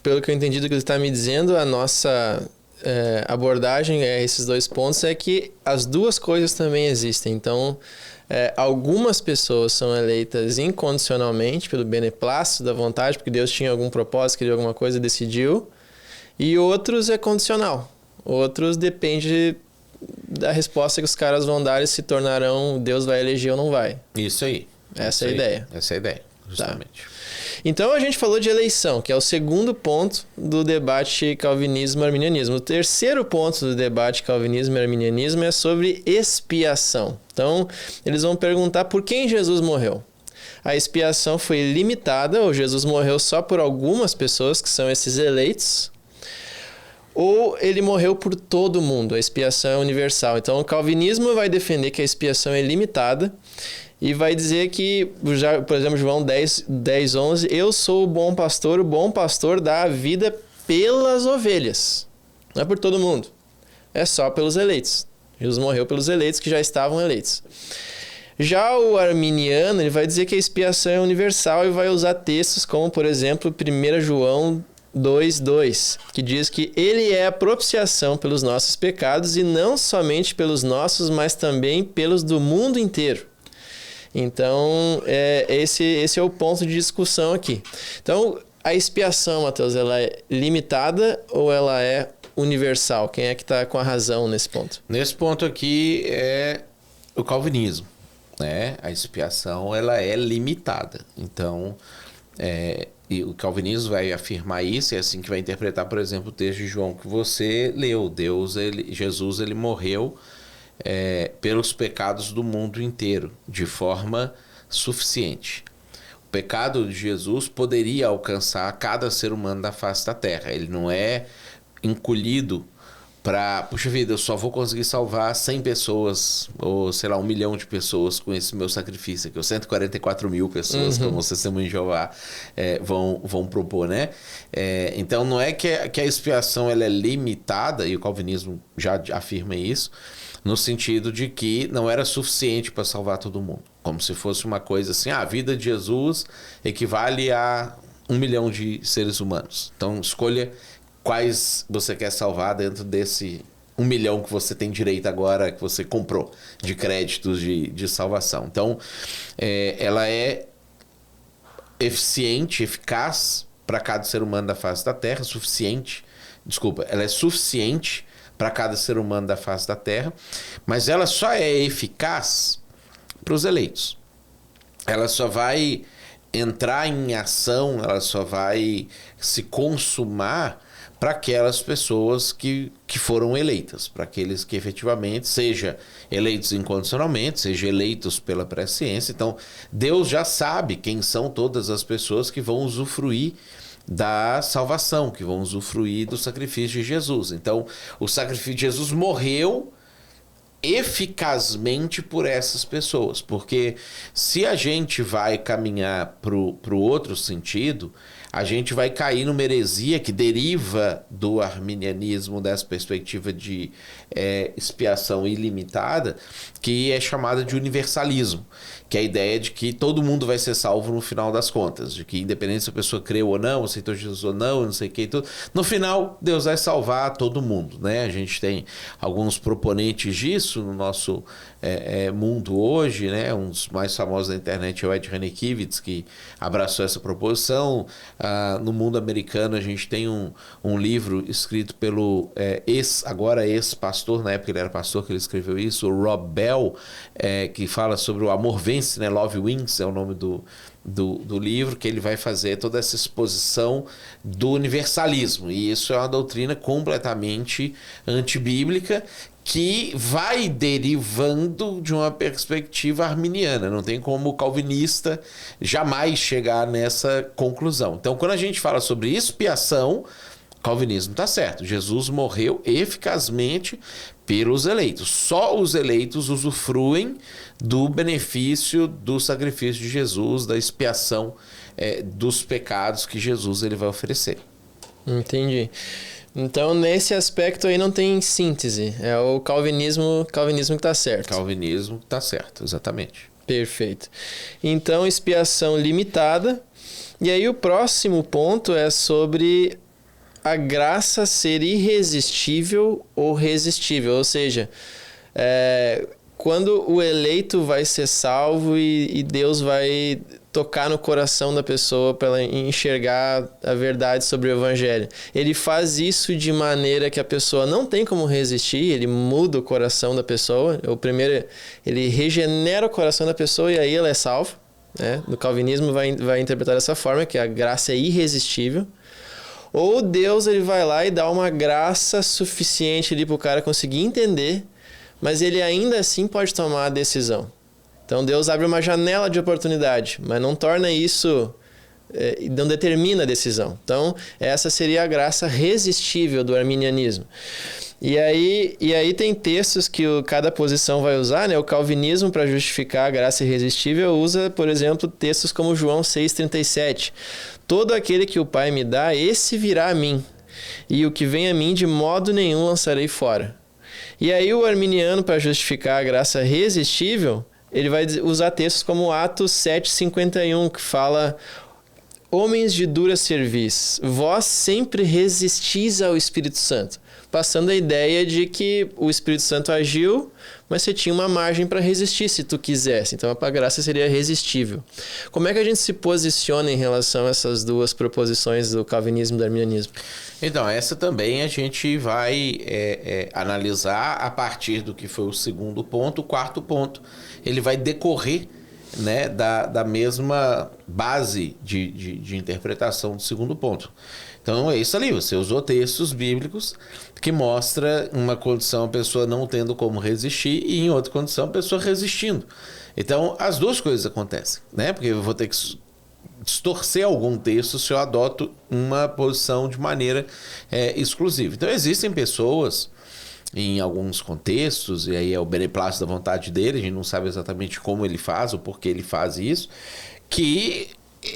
pelo que eu entendi do que ele está me dizendo, a nossa abordagem a esses dois pontos é que as duas coisas também existem. Então, algumas pessoas são eleitas incondicionalmente pelo beneplácito da vontade, porque Deus tinha algum propósito, queria alguma coisa e decidiu, e outros é condicional. Outros depende da resposta que os caras vão dar e se tornarão, Deus vai eleger ou não vai. Isso aí. Essa é a ideia. Essa é a ideia, justamente. Tá. Então a gente falou de eleição, que é o segundo ponto do debate calvinismo-arminianismo. O terceiro ponto do debate calvinismo e arminianismo é sobre expiação. Então eles vão perguntar por quem Jesus morreu. A expiação foi limitada, ou Jesus morreu só por algumas pessoas, que são esses eleitos, ou ele morreu por todo mundo, a expiação é universal. Então o calvinismo vai defender que a expiação é limitada e vai dizer que, já, por exemplo, João 10:11, eu sou o bom pastor dá a vida pelas ovelhas. Não é por todo mundo, é só pelos eleitos. Jesus morreu pelos eleitos que já estavam eleitos. Já o arminiano, ele vai dizer que a expiação é universal e vai usar textos como, por exemplo, 1 João 2:2, que diz que ele é a propiciação pelos nossos pecados e não somente pelos nossos, mas também pelos do mundo inteiro. Então, esse é o ponto de discussão aqui. Então, a expiação, Matheus, ela é limitada ou ela é universal? Quem é que está com a razão nesse ponto? Nesse ponto aqui é o calvinismo, né? A expiação ela é limitada. Então, e o calvinismo vai afirmar isso, é assim que vai interpretar, por exemplo, o texto de João que você leu. Jesus ele morreu pelos pecados do mundo inteiro, de forma suficiente. O pecado de Jesus poderia alcançar cada ser humano da face da terra. Ele não é encolhido para, puxa vida, eu só vou conseguir salvar 100 pessoas, ou sei lá, 1 milhão de pessoas com esse meu sacrifício aqui, ou 144 mil pessoas, como os testemunhos de Jeová vão propor, né? Então não é que a expiação ela é limitada, e o calvinismo já afirma isso, no sentido de que não era suficiente para salvar todo mundo. Como se fosse uma coisa assim, a vida de Jesus equivale a 1 milhão de seres humanos. Então escolha quais você quer salvar dentro desse 1 milhão que você tem direito agora, que você comprou de créditos de salvação. Então, ela é eficiente, eficaz para cada ser humano da face da terra, ela é suficiente para cada ser humano da face da terra, mas ela só é eficaz para os eleitos. Ela só vai entrar em ação, ela só vai se consumar para aquelas pessoas que foram eleitas, para aqueles que efetivamente, seja eleitos incondicionalmente, seja eleitos pela presciência. Então, Deus já sabe quem são todas as pessoas que vão usufruir da salvação, que vão usufruir do sacrifício de Jesus. Então, o sacrifício de Jesus morreu eficazmente por essas pessoas, porque se a gente vai caminhar para o outro sentido, a gente vai cair numa heresia que deriva do arminianismo, dessa perspectiva de expiação ilimitada, que é chamada de universalismo, que é a ideia de que todo mundo vai ser salvo no final das contas, de que independente se a pessoa creu ou não, aceitou Jesus ou não sei o que e tudo, no final Deus vai salvar todo mundo, né? A gente tem alguns proponentes disso no nosso mundo hoje, né? Um dos mais famosos da internet é o Ed Renekiewicz, que abraçou essa proposição. No mundo americano a gente tem um livro escrito pelo agora ex-pastor, na época ele era pastor que ele escreveu isso, o Rob Bell, que fala sobre o amor vence, né? Love Wins é o nome do livro, que ele vai fazer toda essa exposição do universalismo, e isso é uma doutrina completamente antibíblica, que vai derivando de uma perspectiva arminiana. Não tem como o calvinista jamais chegar nessa conclusão. Então, quando a gente fala sobre expiação, o calvinismo está certo. Jesus morreu eficazmente pelos eleitos. Só os eleitos usufruem do benefício do sacrifício de Jesus, da expiação dos pecados que Jesus ele vai oferecer. Entendi. Então, nesse aspecto aí não tem síntese. É o calvinismo que está certo. Calvinismo que está certo, exatamente. Perfeito. Então, expiação limitada. E aí o próximo ponto é sobre a graça ser irresistível ou resistível. Ou seja, quando o eleito vai ser salvo e Deus vai tocar no coração da pessoa para ela enxergar a verdade sobre o evangelho. Ele faz isso de maneira que a pessoa não tem como resistir, ele muda o coração da pessoa. Ele regenera o coração da pessoa e aí ela é salva, né? No calvinismo vai interpretar dessa forma, que a graça é irresistível. Ou Deus ele vai lá e dá uma graça suficiente ali para o cara conseguir entender, mas ele ainda assim pode tomar a decisão. Então Deus abre uma janela de oportunidade, mas não torna isso, não determina a decisão. Então essa seria a graça resistível do arminianismo. E aí tem textos que cada posição vai usar, né? O calvinismo, para justificar a graça irresistível, usa, por exemplo, textos como João 6,37. Todo aquele que o Pai me dá, esse virá a mim, e o que vem a mim de modo nenhum lançarei fora. E aí o arminiano, para justificar a graça resistível, ele vai usar textos como Atos 7,51, que fala: homens de dura cerviz, vós sempre resistis ao Espírito Santo. Passando a ideia de que o Espírito Santo agiu, mas você tinha uma margem para resistir se tu quisesse. Então a graça seria resistível. Como é que a gente se posiciona em relação a essas duas proposições do calvinismo e do arminianismo? Então, essa também a gente vai analisar a partir do que foi o segundo ponto. O quarto ponto, ele vai decorrer, né, da mesma base de interpretação do segundo ponto. Então é isso ali, você usou textos bíblicos que mostra uma condição a pessoa não tendo como resistir e em outra condição a pessoa resistindo. Então as duas coisas acontecem, né? Porque eu vou ter que distorcer algum texto se eu adoto uma posição de maneira exclusiva. Então existem pessoas em alguns contextos, e aí é o beneplácito da vontade dele, a gente não sabe exatamente como ele faz ou por que ele faz isso, que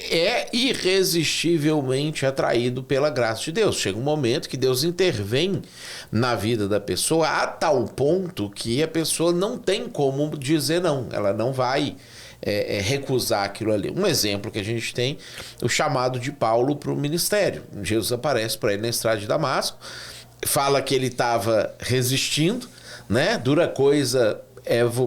é irresistivelmente atraído pela graça de Deus. Chega um momento que Deus intervém na vida da pessoa a tal ponto que a pessoa não tem como dizer não, ela não vai recusar aquilo ali. Um exemplo que a gente tem, o chamado de Paulo para o ministério. Jesus aparece para ele na estrada de Damasco, fala que ele estava resistindo, né? Dura coisa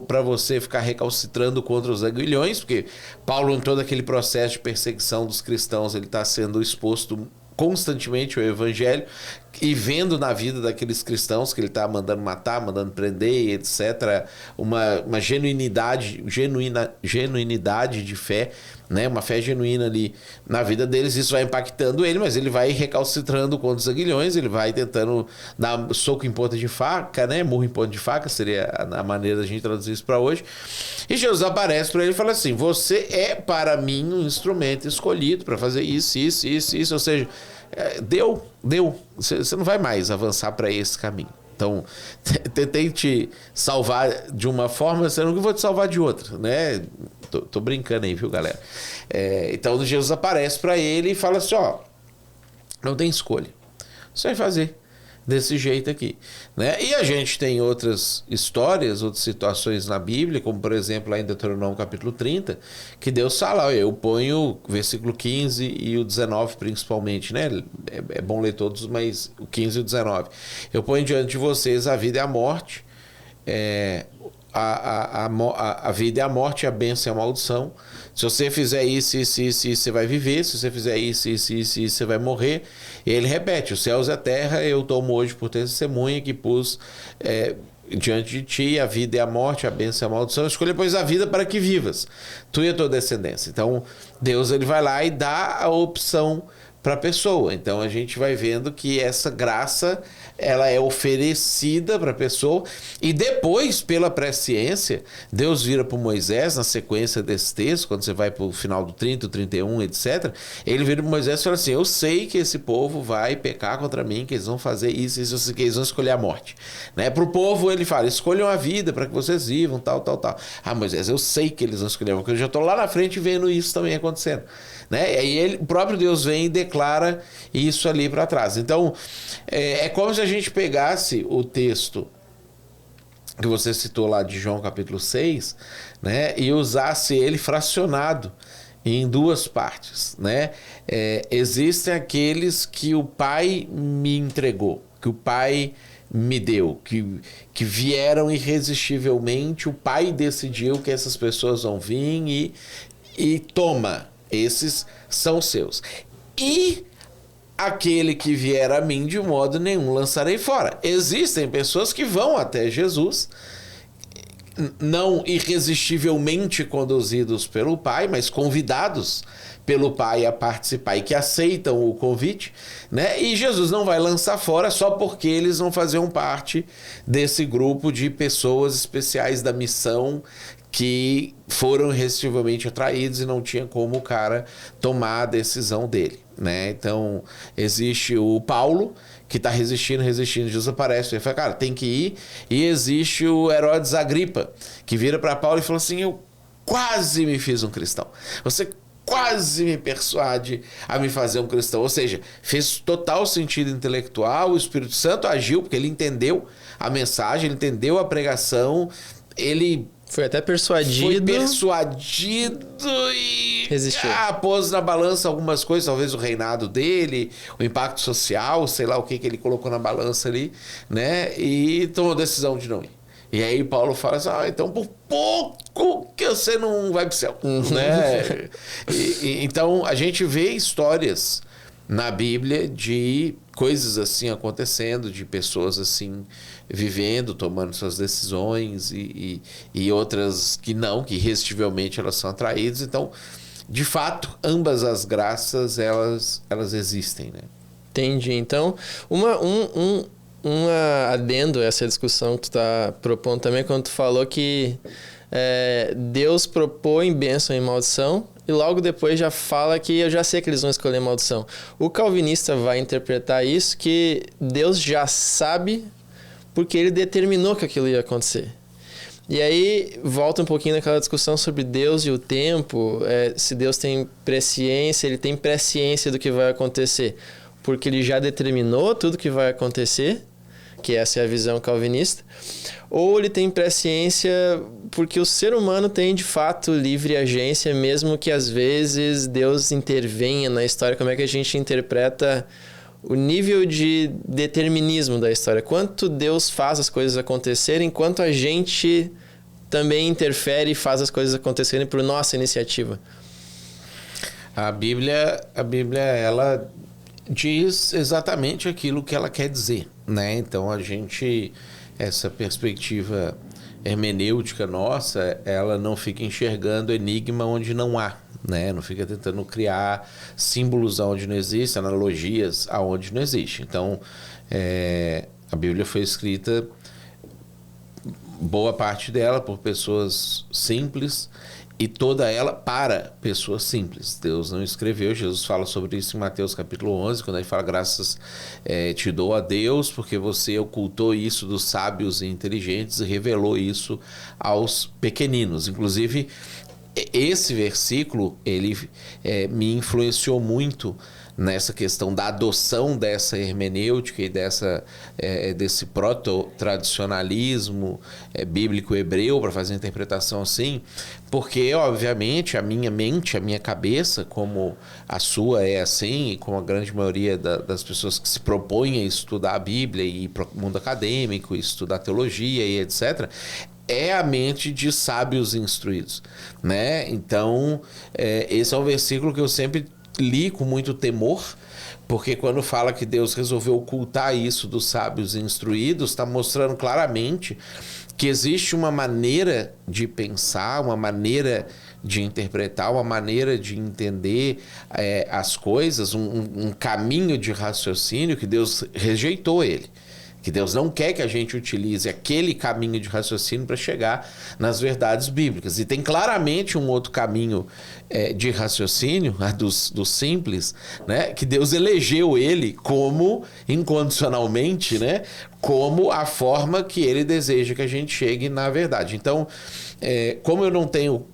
para você ficar recalcitrando contra os aguilhões, porque Paulo, em todo aquele processo de perseguição dos cristãos, ele está sendo exposto constantemente ao evangelho e vendo na vida daqueles cristãos que ele está mandando matar, mandando prender, etc., uma genuinidade de fé, né? Uma fé genuína ali na vida deles. Isso vai impactando ele, mas ele vai recalcitrando contra os aguilhões, ele vai tentando dar soco em ponta de faca, né? Murro em ponta de faca seria a maneira da gente traduzir isso para hoje. E Jesus aparece para ele e fala assim: você é para mim um instrumento escolhido para fazer isso, ou seja, deu. Você não vai mais avançar para esse caminho. Então, tentei te salvar de uma forma, eu não vou te salvar de outra, né? Tô brincando aí, viu, galera? Então, Jesus aparece para ele e fala assim: ó, não tem escolha. Você vai fazer desse jeito aqui, né? E a gente tem outras histórias, outras situações na Bíblia, como por exemplo lá em Deuteronômio capítulo 30, que Deus fala, eu ponho o versículo 15 e o 19 principalmente, né? É bom ler todos, mas o 15 e o 19. Eu ponho diante de vocês a vida e a morte, a vida e a morte, a bênção e a maldição. Se você fizer isso, você vai viver. Se você fizer isso, você vai morrer. E ele repete: os céus e a terra eu tomo hoje por testemunha que pus diante de ti a vida e a morte, a bênção e a maldição. Escolha, pois, a vida para que vivas, tu e a tua descendência. Então, Deus ele vai lá e dá a opção para a pessoa. Então, a gente vai vendo que essa graça ela é oferecida para a pessoa e depois, pela presciência, Deus vira para Moisés, na sequência desse texto, quando você vai para o final do 30, 31, etc., ele vira para Moisés e fala assim: eu sei que esse povo vai pecar contra mim, que eles vão fazer isso, que eles vão escolher a morte, né? Para o povo ele fala: escolham a vida para que vocês vivam, tal. Ah, Moisés, eu sei que eles vão escolher a morte, porque eu já estou lá na frente vendo isso também acontecendo, né? E aí o próprio Deus vem e declara isso ali para trás. Então, é como se a gente pegasse o texto que você citou lá de João capítulo 6, né, e usasse ele fracionado em duas partes, né? Existem aqueles que o Pai me entregou, que o Pai me deu, que vieram irresistivelmente, o Pai decidiu que essas pessoas vão vir e toma, esses são seus. E aquele que vier a mim, de modo nenhum lançarei fora. Existem pessoas que vão até Jesus, não irresistivelmente conduzidos pelo Pai, mas convidados pelo Pai a participar e que aceitam o convite, né? E Jesus não vai lançar fora só porque eles não faziam parte desse grupo de pessoas especiais da missão que foram irresistivelmente atraídos e não tinha como o cara tomar a decisão dele, né? Então, existe o Paulo, que está resistindo, Jesus aparece, ele fala, cara, tem que ir. E existe o Herodes Agripa, que vira para Paulo e fala assim: eu quase me fiz um cristão. Você quase me persuade a me fazer um cristão. Ou seja, fez total sentido intelectual, o Espírito Santo agiu, porque ele entendeu a mensagem, ele entendeu a pregação, ele Foi até persuadido. Foi persuadido e resistiu. Pôs na balança algumas coisas, talvez o reinado dele, o impacto social, sei lá o que ele colocou na balança ali, né? E tomou a decisão de não ir. E aí Paulo fala assim, então por pouco que você não vai pro céu, né? Então a gente vê histórias na Bíblia de coisas assim acontecendo, de pessoas assim vivendo, tomando suas decisões e outras que não, que irresistivelmente elas são atraídas. Então, de fato, ambas as graças, elas existem, né? Entendi. Então, um adendo a essa discussão que tu tá propondo também, quando tu falou que Deus propõe bênção e maldição, e logo depois já fala que eu já sei que eles vão escolher maldição. O calvinista vai interpretar isso que Deus já sabe porque ele determinou que aquilo ia acontecer. E aí volta um pouquinho naquela discussão sobre Deus e o tempo, se Deus tem presciência, ele tem presciência do que vai acontecer, porque ele já determinou tudo que vai acontecer, que essa é a visão calvinista, ou ele tem presciência porque o ser humano tem de fato livre agência, mesmo que às vezes Deus intervenha na história. Como é que a gente interpreta o nível de determinismo da história? Quanto Deus faz as coisas acontecerem, enquanto a gente também interfere e faz as coisas acontecerem por nossa iniciativa? A Bíblia ela diz exatamente aquilo que ela quer dizer, né? Então essa perspectiva hermenêutica nossa, ela não fica enxergando enigma onde não há, né? Não fica tentando criar símbolos onde não existe, analogias aonde não existe. Então, a Bíblia foi escrita, boa parte dela, por pessoas simples, e toda ela para pessoas simples. Deus não escreveu, Jesus fala sobre isso em Mateus capítulo 11, quando ele fala, graças te dou a Deus, porque você ocultou isso dos sábios e inteligentes e revelou isso aos pequeninos. Inclusive, esse versículo, ele me influenciou muito nessa questão da adoção dessa hermenêutica e desse proto-tradicionalismo bíblico hebreu, para fazer a interpretação assim, porque, obviamente, a minha mente, a minha cabeça, como a sua é assim, e como a grande maioria das pessoas que se propõem a estudar a Bíblia e ir para o mundo acadêmico, estudar teologia e etc., é a mente de sábios instruídos, né? Então, esse é um versículo que eu sempre li com muito temor, porque quando fala que Deus resolveu ocultar isso dos sábios instruídos, está mostrando claramente que existe uma maneira de pensar, uma maneira de interpretar, uma maneira de entender as coisas, um caminho de raciocínio que Deus rejeitou ele. Que Deus não quer que a gente utilize aquele caminho de raciocínio para chegar nas verdades bíblicas. E tem claramente um outro caminho de raciocínio, dos simples, né? Que Deus elegeu ele como, incondicionalmente, né? Como a forma que ele deseja que a gente chegue na verdade. Então, como eu não tenho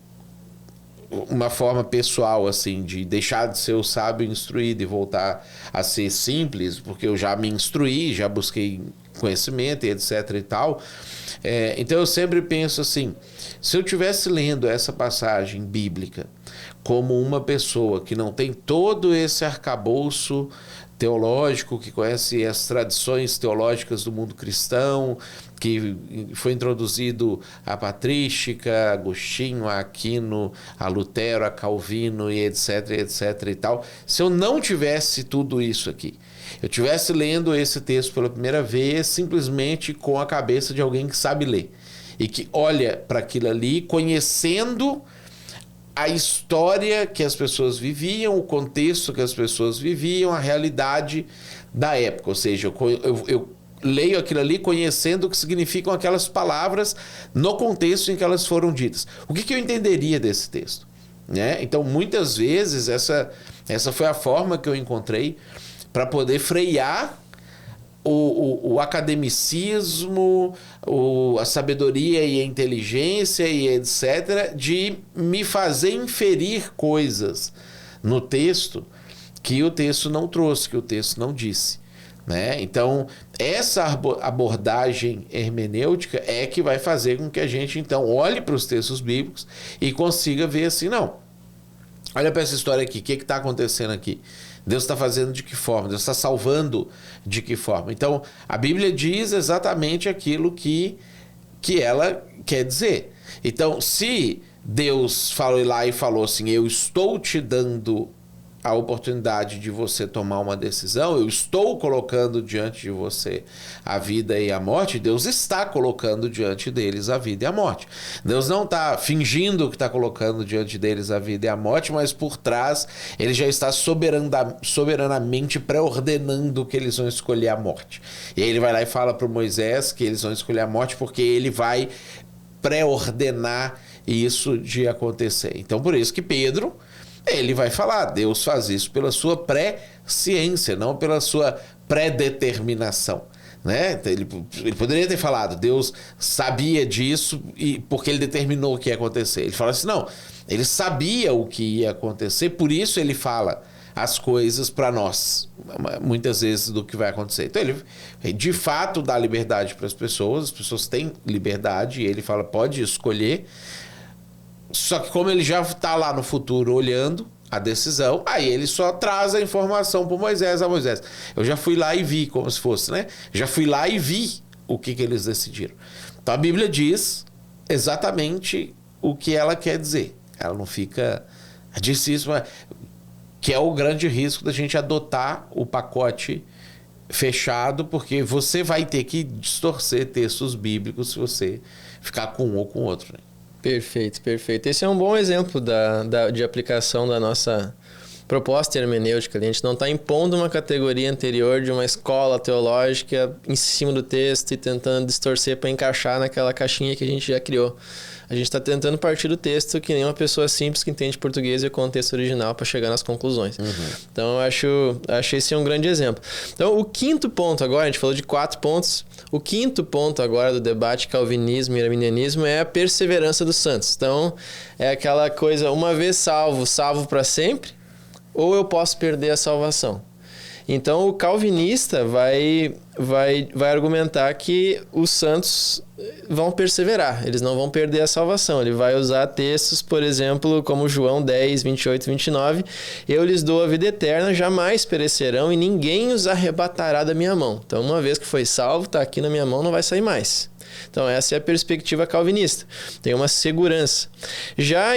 uma forma pessoal assim de deixar de ser o sábio instruído e voltar a ser simples, porque eu já me instruí, já busquei conhecimento e etc e tal, então eu sempre penso assim, se eu estivesse lendo essa passagem bíblica como uma pessoa que não tem todo esse arcabouço teológico, que conhece as tradições teológicas do mundo cristão, que foi introduzido a patrística, Agostinho, a Aquino, a Lutero, a Calvino e etc e tal. Se eu não tivesse tudo isso aqui, eu estivesse lendo esse texto pela primeira vez simplesmente com a cabeça de alguém que sabe ler e que olha para aquilo ali conhecendo a história que as pessoas viviam, o contexto que as pessoas viviam, a realidade da época. Ou seja, eu leio aquilo ali conhecendo o que significam aquelas palavras no contexto em que elas foram ditas. O que eu entenderia desse texto? Né? Então, muitas vezes, essa foi a forma que eu encontrei para poder frear o academicismo, a sabedoria e a inteligência e etc., de me fazer inferir coisas no texto que o texto não trouxe, que o texto não disse. né? Então, essa abordagem hermenêutica é que vai fazer com que a gente, então, olhe para os textos bíblicos e consiga ver assim, não, olha para essa história aqui, o que está acontecendo aqui? Deus está fazendo de que forma? Deus está salvando de que forma? Então, a Bíblia diz exatamente aquilo que ela quer dizer. Então, se Deus falou lá e falou assim, eu estou te dando a oportunidade de você tomar uma decisão, eu estou colocando diante de você a vida e a morte, Deus está colocando diante deles a vida e a morte. Deus não está fingindo que está colocando diante deles a vida e a morte, mas por trás ele já está soberanamente pré-ordenando que eles vão escolher a morte. E aí ele vai lá e fala para Moisés que eles vão escolher a morte porque ele vai pré-ordenar isso de acontecer. Então por isso que Pedro, ele vai falar, Deus faz isso pela sua pré-ciência, não pela sua pré-determinação, né? Ele poderia ter falado, Deus sabia disso e porque ele determinou o que ia acontecer. Ele fala assim, não, ele sabia o que ia acontecer, por isso ele fala as coisas para nós, muitas vezes, do que vai acontecer. Então ele de fato dá liberdade para as pessoas têm liberdade e ele fala, pode escolher. Só que como ele já está lá no futuro olhando a decisão, aí ele só traz a informação para Moisés. Moisés, eu já fui lá e vi, como se fosse, né? Já fui lá e vi o que eles decidiram. Então a Bíblia diz exatamente o que ela quer dizer. Ela não fica... Disse isso, que é o grande risco da gente adotar o pacote fechado, porque você vai ter que distorcer textos bíblicos se você ficar com um ou com outro, né? Perfeito, perfeito. Esse é um bom exemplo de aplicação da nossa proposta hermenêutica. A gente não está impondo uma categoria anterior de uma escola teológica em cima do texto e tentando distorcer para encaixar naquela caixinha que a gente já criou. A gente está tentando partir do texto que nem uma pessoa simples que entende português e o contexto original para chegar nas conclusões. Então, eu acho esse um grande exemplo. Então, o quinto ponto agora, a gente falou de 4 pontos. O quinto ponto agora do debate calvinismo e arminianismo é a perseverança dos santos. Então, é aquela coisa, uma vez salvo, salvo para sempre, ou eu posso perder a salvação. Então, o calvinista vai argumentar que os santos vão perseverar, eles não vão perder a salvação. Ele vai usar textos, por exemplo, como João 10, 28 e 29. Eu lhes dou a vida eterna, jamais perecerão e ninguém os arrebatará da minha mão. Então, uma vez que foi salvo, está aqui na minha mão, não vai sair mais. Então, essa é a perspectiva calvinista. Tem uma segurança. Já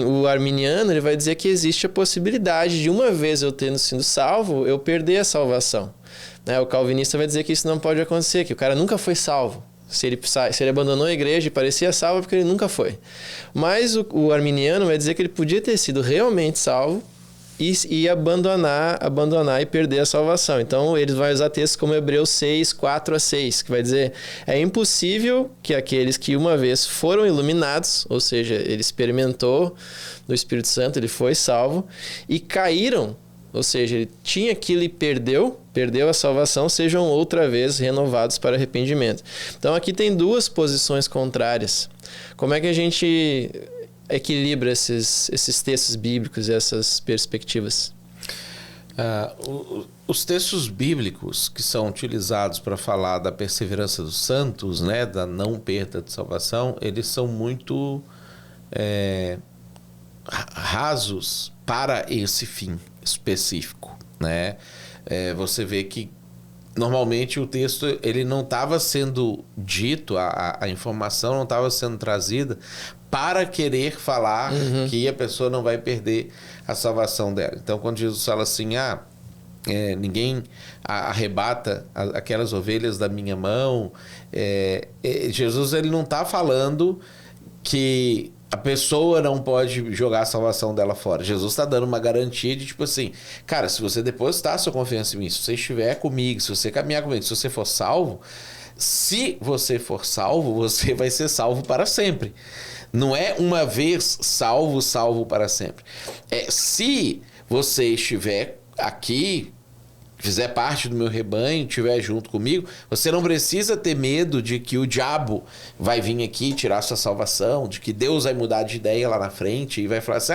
o arminiano, ele vai dizer que existe a possibilidade de, uma vez eu tendo sido salvo, eu perder a salvação. O calvinista vai dizer que isso não pode acontecer, que o cara nunca foi salvo. Se ele abandonou a igreja e parecia salvo, é porque ele nunca foi. Mas o arminiano vai dizer que ele podia ter sido realmente salvo e abandonar e perder a salvação. Então, eles vão usar textos como Hebreus 6, 4 a 6, que vai dizer, é impossível que aqueles que uma vez foram iluminados, ou seja, ele experimentou do Espírito Santo, ele foi salvo, e caíram, ou seja, ele tinha aquilo e perdeu a salvação, sejam outra vez renovados para arrependimento. Então, aqui tem 2 posições contrárias. Como é que a gente equilibra esses textos bíblicos e essas perspectivas? Os textos bíblicos que são utilizados para falar da perseverança dos santos, né, da não perda de salvação, eles são muito rasos para esse fim específico, né? Você vê que normalmente o texto ele não estava sendo dito, a informação não estava sendo trazida para querer falar que a pessoa não vai perder a salvação dela. Então, quando Jesus fala assim, ninguém arrebata aquelas ovelhas da minha mão, Jesus ele não está falando que a pessoa não pode jogar a salvação dela fora. Jesus está dando uma garantia de tipo assim, cara, se você depositar a sua confiança em mim, se você estiver comigo, se você caminhar comigo, se você for salvo, você vai ser salvo para sempre. Não é uma vez salvo para sempre. Se você estiver aqui fizer parte do meu rebanho, estiver junto comigo, você não precisa ter medo de que o diabo vai vir aqui tirar sua salvação, de que Deus vai mudar de ideia lá na frente e vai falar assim,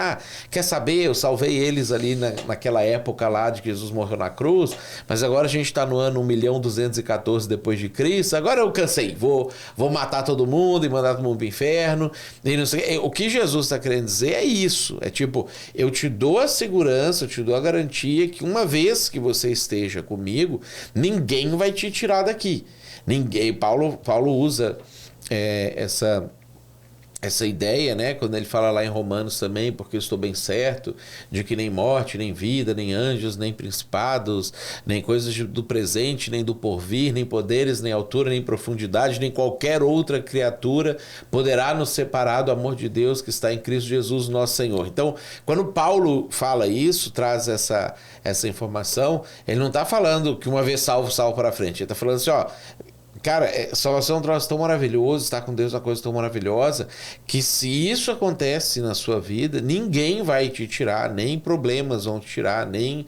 quer saber, eu salvei eles ali naquela época lá de que Jesus morreu na cruz, mas agora a gente está no ano 1.214 depois de Cristo, agora eu cansei, vou matar todo mundo e mandar todo mundo para o inferno. E não sei, o que Jesus está querendo dizer é isso, é tipo, eu te dou a segurança, eu te dou a garantia que uma vez que você esteja comigo, ninguém vai te tirar daqui. Ninguém. Paulo usa essa ideia, né, quando ele fala lá em Romanos também, porque eu estou bem certo de que nem morte, nem vida, nem anjos, nem principados, nem coisas do presente, nem do porvir, nem poderes, nem altura, nem profundidade, nem qualquer outra criatura poderá nos separar do amor de Deus que está em Cristo Jesus, nosso Senhor. Então, quando Paulo fala isso, traz essa informação, ele não está falando que uma vez salvo para frente, ele está falando assim, cara, salvação é um troço tão maravilhoso, estar com Deus é uma coisa tão maravilhosa, que se isso acontece na sua vida, ninguém vai te tirar, nem problemas vão te tirar, nem,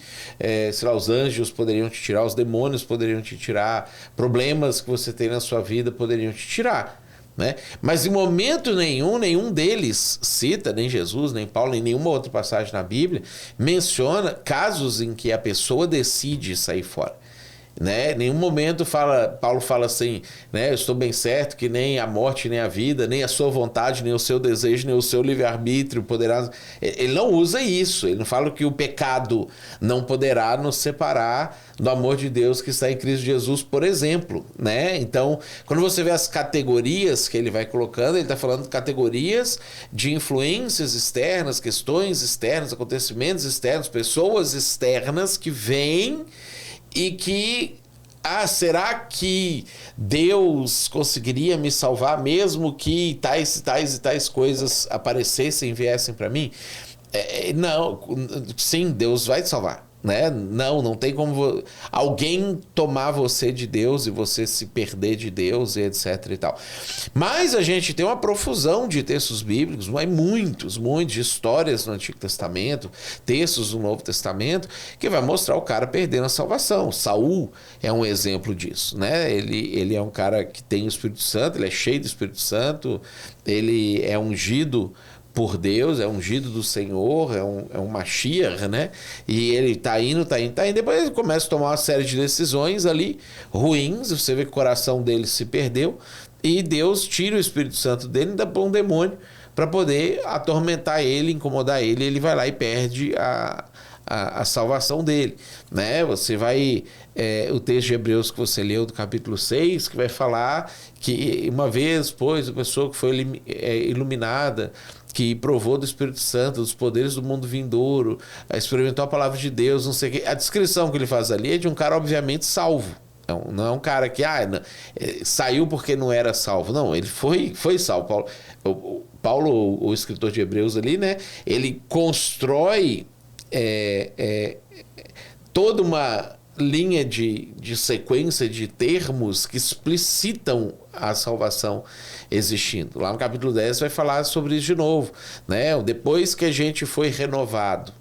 sei lá, os anjos poderiam te tirar, os demônios poderiam te tirar, problemas que você tem na sua vida poderiam te tirar. Né? Mas em momento nenhum deles cita, nem Jesus, nem Paulo, nem nenhuma outra passagem na Bíblia, menciona casos em que a pessoa decide sair fora. Né? Em nenhum momento Paulo fala assim, né? Eu estou bem certo que nem a morte, nem a vida, nem a sua vontade, nem o seu desejo, nem o seu livre-arbítrio poderá... Ele não usa isso, ele não fala que o pecado não poderá nos separar do amor de Deus que está em Cristo Jesus, por exemplo, né? Então, quando você vê as categorias que ele vai colocando, ele está falando de categorias de influências externas, questões externas, acontecimentos externos, pessoas externas que vêm e que, será que Deus conseguiria me salvar mesmo que tais e tais coisas aparecessem e viessem para mim? Não, sim, Deus vai te salvar. Né? Não tem como alguém tomar você de Deus e você se perder de Deus e etc e tal. Mas a gente tem uma profusão de textos bíblicos, mas muitos de histórias no Antigo Testamento, textos do Novo Testamento, que vai mostrar o cara perdendo a salvação. Saul é um exemplo disso, né? Ele é um cara que tem o Espírito Santo, ele é cheio do Espírito Santo, ele é ungido por Deus, é ungido do Senhor, é um Mashiach, né? E ele tá indo, depois ele começa a tomar uma série de decisões ali ruins, você vê que o coração dele se perdeu, e Deus tira o Espírito Santo dele e dá para um demônio para poder atormentar ele, incomodar ele, e ele vai lá e perde a salvação dele, né? Você vai... o texto de Hebreus que você leu do capítulo 6, que vai falar que uma vez, pois, a pessoa que foi iluminada, que provou do Espírito Santo, dos poderes do mundo vindouro, experimentou a palavra de Deus, não sei o quê. A descrição que ele faz ali é de um cara, obviamente, salvo. Não é um cara que saiu porque não era salvo. Não, ele foi salvo. Paulo, o escritor de Hebreus ali, né? Ele constrói toda uma linha de sequência de termos que explicitam a salvação existindo. Lá no capítulo 10 vai falar sobre isso de novo, né? Depois que a gente foi renovado,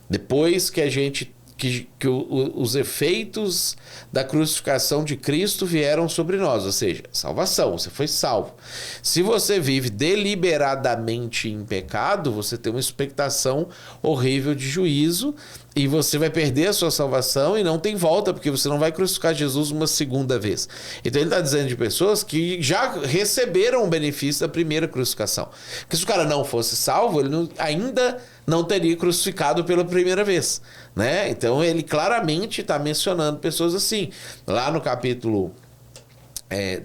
depois que a gente que os efeitos da crucificação de Cristo vieram sobre nós, ou seja, salvação, você foi salvo. Se você vive deliberadamente em pecado, você tem uma expectação horrível de juízo e você vai perder a sua salvação e não tem volta, porque você não vai crucificar Jesus uma segunda vez. Então ele está dizendo de pessoas que já receberam o benefício da primeira crucificação. Porque se o cara não fosse salvo, ele ainda não teria crucificado pela primeira vez, né? Então ele claramente está mencionando pessoas assim. Lá no capítulo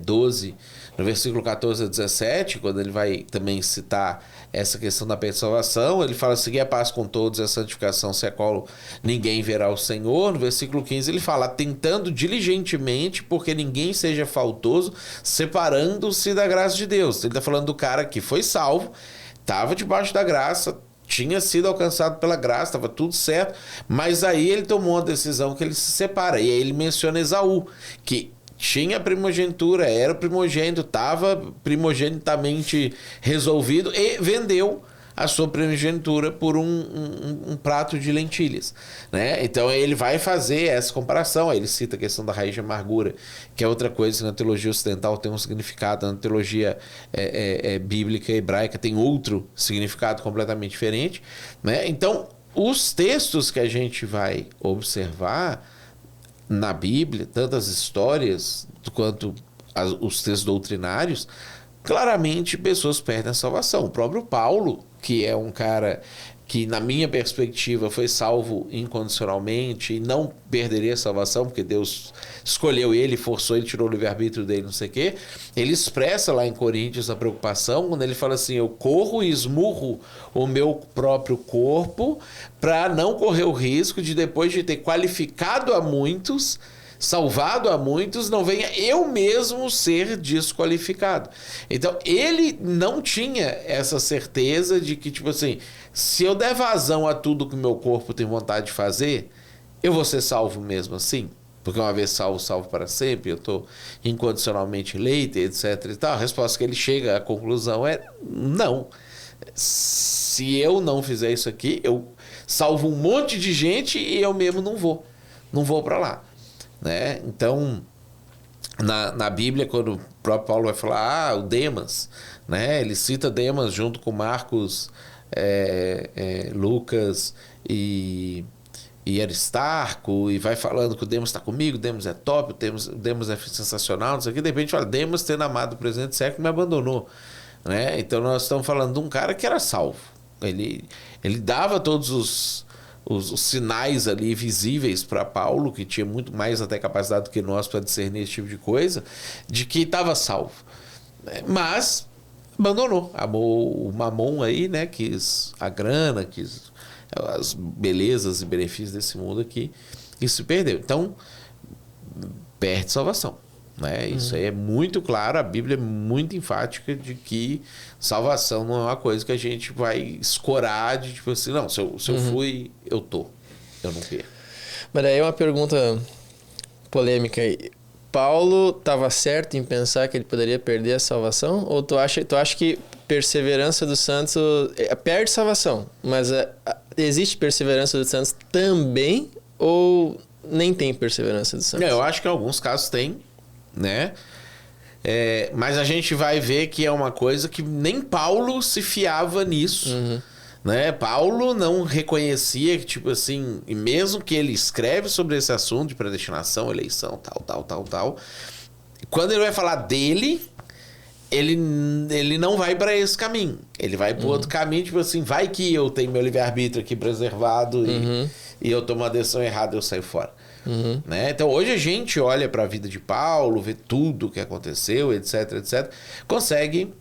12, no versículo 14 a 17, quando ele vai também citar essa questão da salvação, ele fala: seguir a paz com todos, a santificação, sem a qual ninguém verá o Senhor. No versículo 15 ele fala: tentando diligentemente, porque ninguém seja faltoso, separando-se da graça de Deus. Ele está falando do cara que foi salvo, estava debaixo da graça, tinha sido alcançado pela graça, estava tudo certo, mas aí ele tomou uma decisão que ele se separa. E aí ele menciona Esaú, que tinha primogenitura, era primogênito, estava primogenitamente resolvido e vendeu a sua primogenitura por um prato de lentilhas, né? Então ele vai fazer essa comparação. Aí ele cita a questão da raiz de amargura, que é outra coisa que na teologia ocidental tem um significado, na teologia bíblica hebraica tem outro significado completamente diferente, né? Então os textos que a gente vai observar na Bíblia, tanto as histórias quanto os textos doutrinários, claramente pessoas perdem a salvação. O próprio Paulo, que é um cara que, na minha perspectiva, foi salvo incondicionalmente e não perderia a salvação, porque Deus escolheu ele, forçou ele, tirou o livre-arbítrio dele, não sei o quê. Ele expressa lá em Coríntios a preocupação, quando ele fala assim: eu corro e esmurro o meu próprio corpo para não correr o risco de, depois de ter qualificado a muitos, salvado a muitos, não venha eu mesmo ser desqualificado. Então, ele não tinha essa certeza de que, tipo assim, se eu der vazão a tudo que o meu corpo tem vontade de fazer, eu vou ser salvo mesmo assim? Porque uma vez salvo, salvo para sempre, eu estou incondicionalmente eleito, etc. e tal. A resposta que ele chega à conclusão é não. Se eu não fizer isso aqui, eu salvo um monte de gente e eu mesmo não vou para lá. Né? Então, na Bíblia, quando o próprio Paulo vai falar, o Demas, né? Ele cita Demas junto com Marcos, Lucas e Aristarco, e vai falando que o Demas está comigo, o Demas é top, o Demas é sensacional, não sei o que. De repente fala: Demas, tendo amado o presente século, me abandonou. Né? Então nós estamos falando de um cara que era salvo. Ele dava todos os sinais ali visíveis para Paulo, que tinha muito mais até capacidade do que nós para discernir esse tipo de coisa, de que estava salvo. Mas abandonou, amou o mamon aí, né? Quis a grana, quis as belezas e benefícios desse mundo aqui, e se perdeu. Então, perde salvação. Né? Isso aí é muito claro, a Bíblia é muito enfática de que salvação não é uma coisa que a gente vai escorar de tipo assim, não, se eu fui, eu não perco. Mas daí uma pergunta polêmica aí. Paulo estava certo em pensar que ele poderia perder a salvação? Ou tu acha que perseverança dos santos perde salvação, mas existe perseverança dos santos também, ou nem tem perseverança dos santos? Eu acho que em alguns casos tem, né? Mas a gente vai ver que é uma coisa que nem Paulo se fiava nisso. Né? Paulo não reconhecia que, tipo assim, e mesmo que ele escreve sobre esse assunto de predestinação, eleição, tal, quando ele vai falar dele, ele não vai para esse caminho. Ele vai para outro caminho, tipo assim, vai que eu tenho meu livre-arbítrio aqui preservado e eu tomo uma decisão errada, eu saio fora. Né? Então hoje a gente olha para a vida de Paulo, vê tudo o que aconteceu, etc, consegue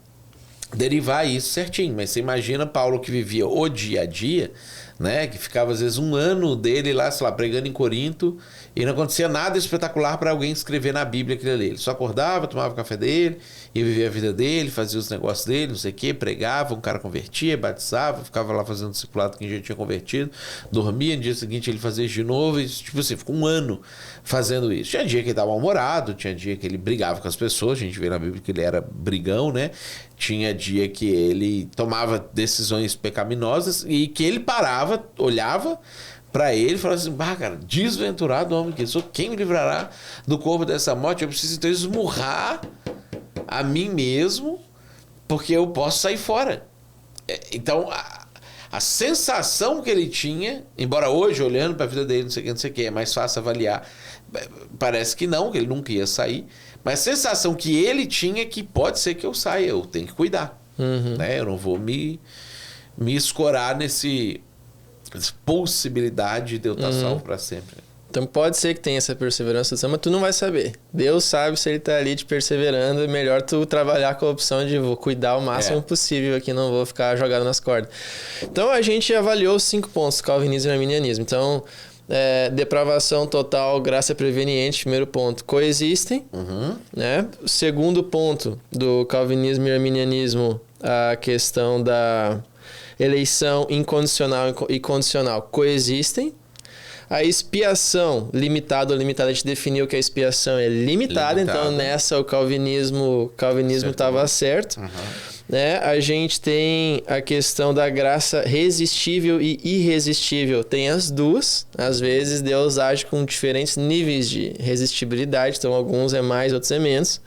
derivar isso certinho. Mas você imagina Paulo, que vivia o dia a dia, né? Que ficava às vezes um ano dele lá, sei lá, pregando em Corinto, e não acontecia nada espetacular para alguém escrever na Bíblia aquilo ali. Ele só acordava, tomava o café dele, ia viver a vida dele, fazia os negócios dele, não sei o quê, pregava, um cara convertia, batizava, ficava lá fazendo discipulado quem já tinha convertido, dormia, no dia seguinte ele fazia isso de novo, e tipo assim, ficou um ano fazendo isso. Tinha dia que ele estava mal-humorado, tinha dia que ele brigava com as pessoas, a gente vê na Bíblia que ele era brigão, né? Tinha dia que ele tomava decisões pecaminosas e que ele parava, olhava para ele e falava assim: cara, desventurado homem que sou, quem me livrará do corpo dessa morte? Eu preciso então esmurrar a mim mesmo, porque eu posso sair fora. Então, a sensação que ele tinha, embora hoje, olhando para a vida dele, não sei o que, é mais fácil avaliar, parece que não, que ele nunca ia sair, mas a sensação que ele tinha é que pode ser que eu saia, eu tenho que cuidar. Né? Eu não vou me escorar nessa possibilidade de eu estar salvo para sempre. Então pode ser que tenha essa perseverança, mas tu não vai saber. Deus sabe se ele está ali te perseverando. É melhor tu trabalhar com a opção de vou cuidar o máximo possível aqui, não vou ficar jogado nas cordas. Então a gente avaliou os 5 pontos, calvinismo e arminianismo. Então, depravação total, graça preveniente, primeiro ponto, coexistem. Né? Segundo ponto do calvinismo e arminianismo, a questão da eleição incondicional e condicional coexistem. A expiação, limitado ou limitada, a gente definiu que a expiação é limitada. Então nessa o calvinismo estava certo. né? A gente tem a questão da graça resistível e irresistível. Tem as duas. Às vezes Deus age com diferentes níveis de resistibilidade. Então, alguns é mais, outros é menos.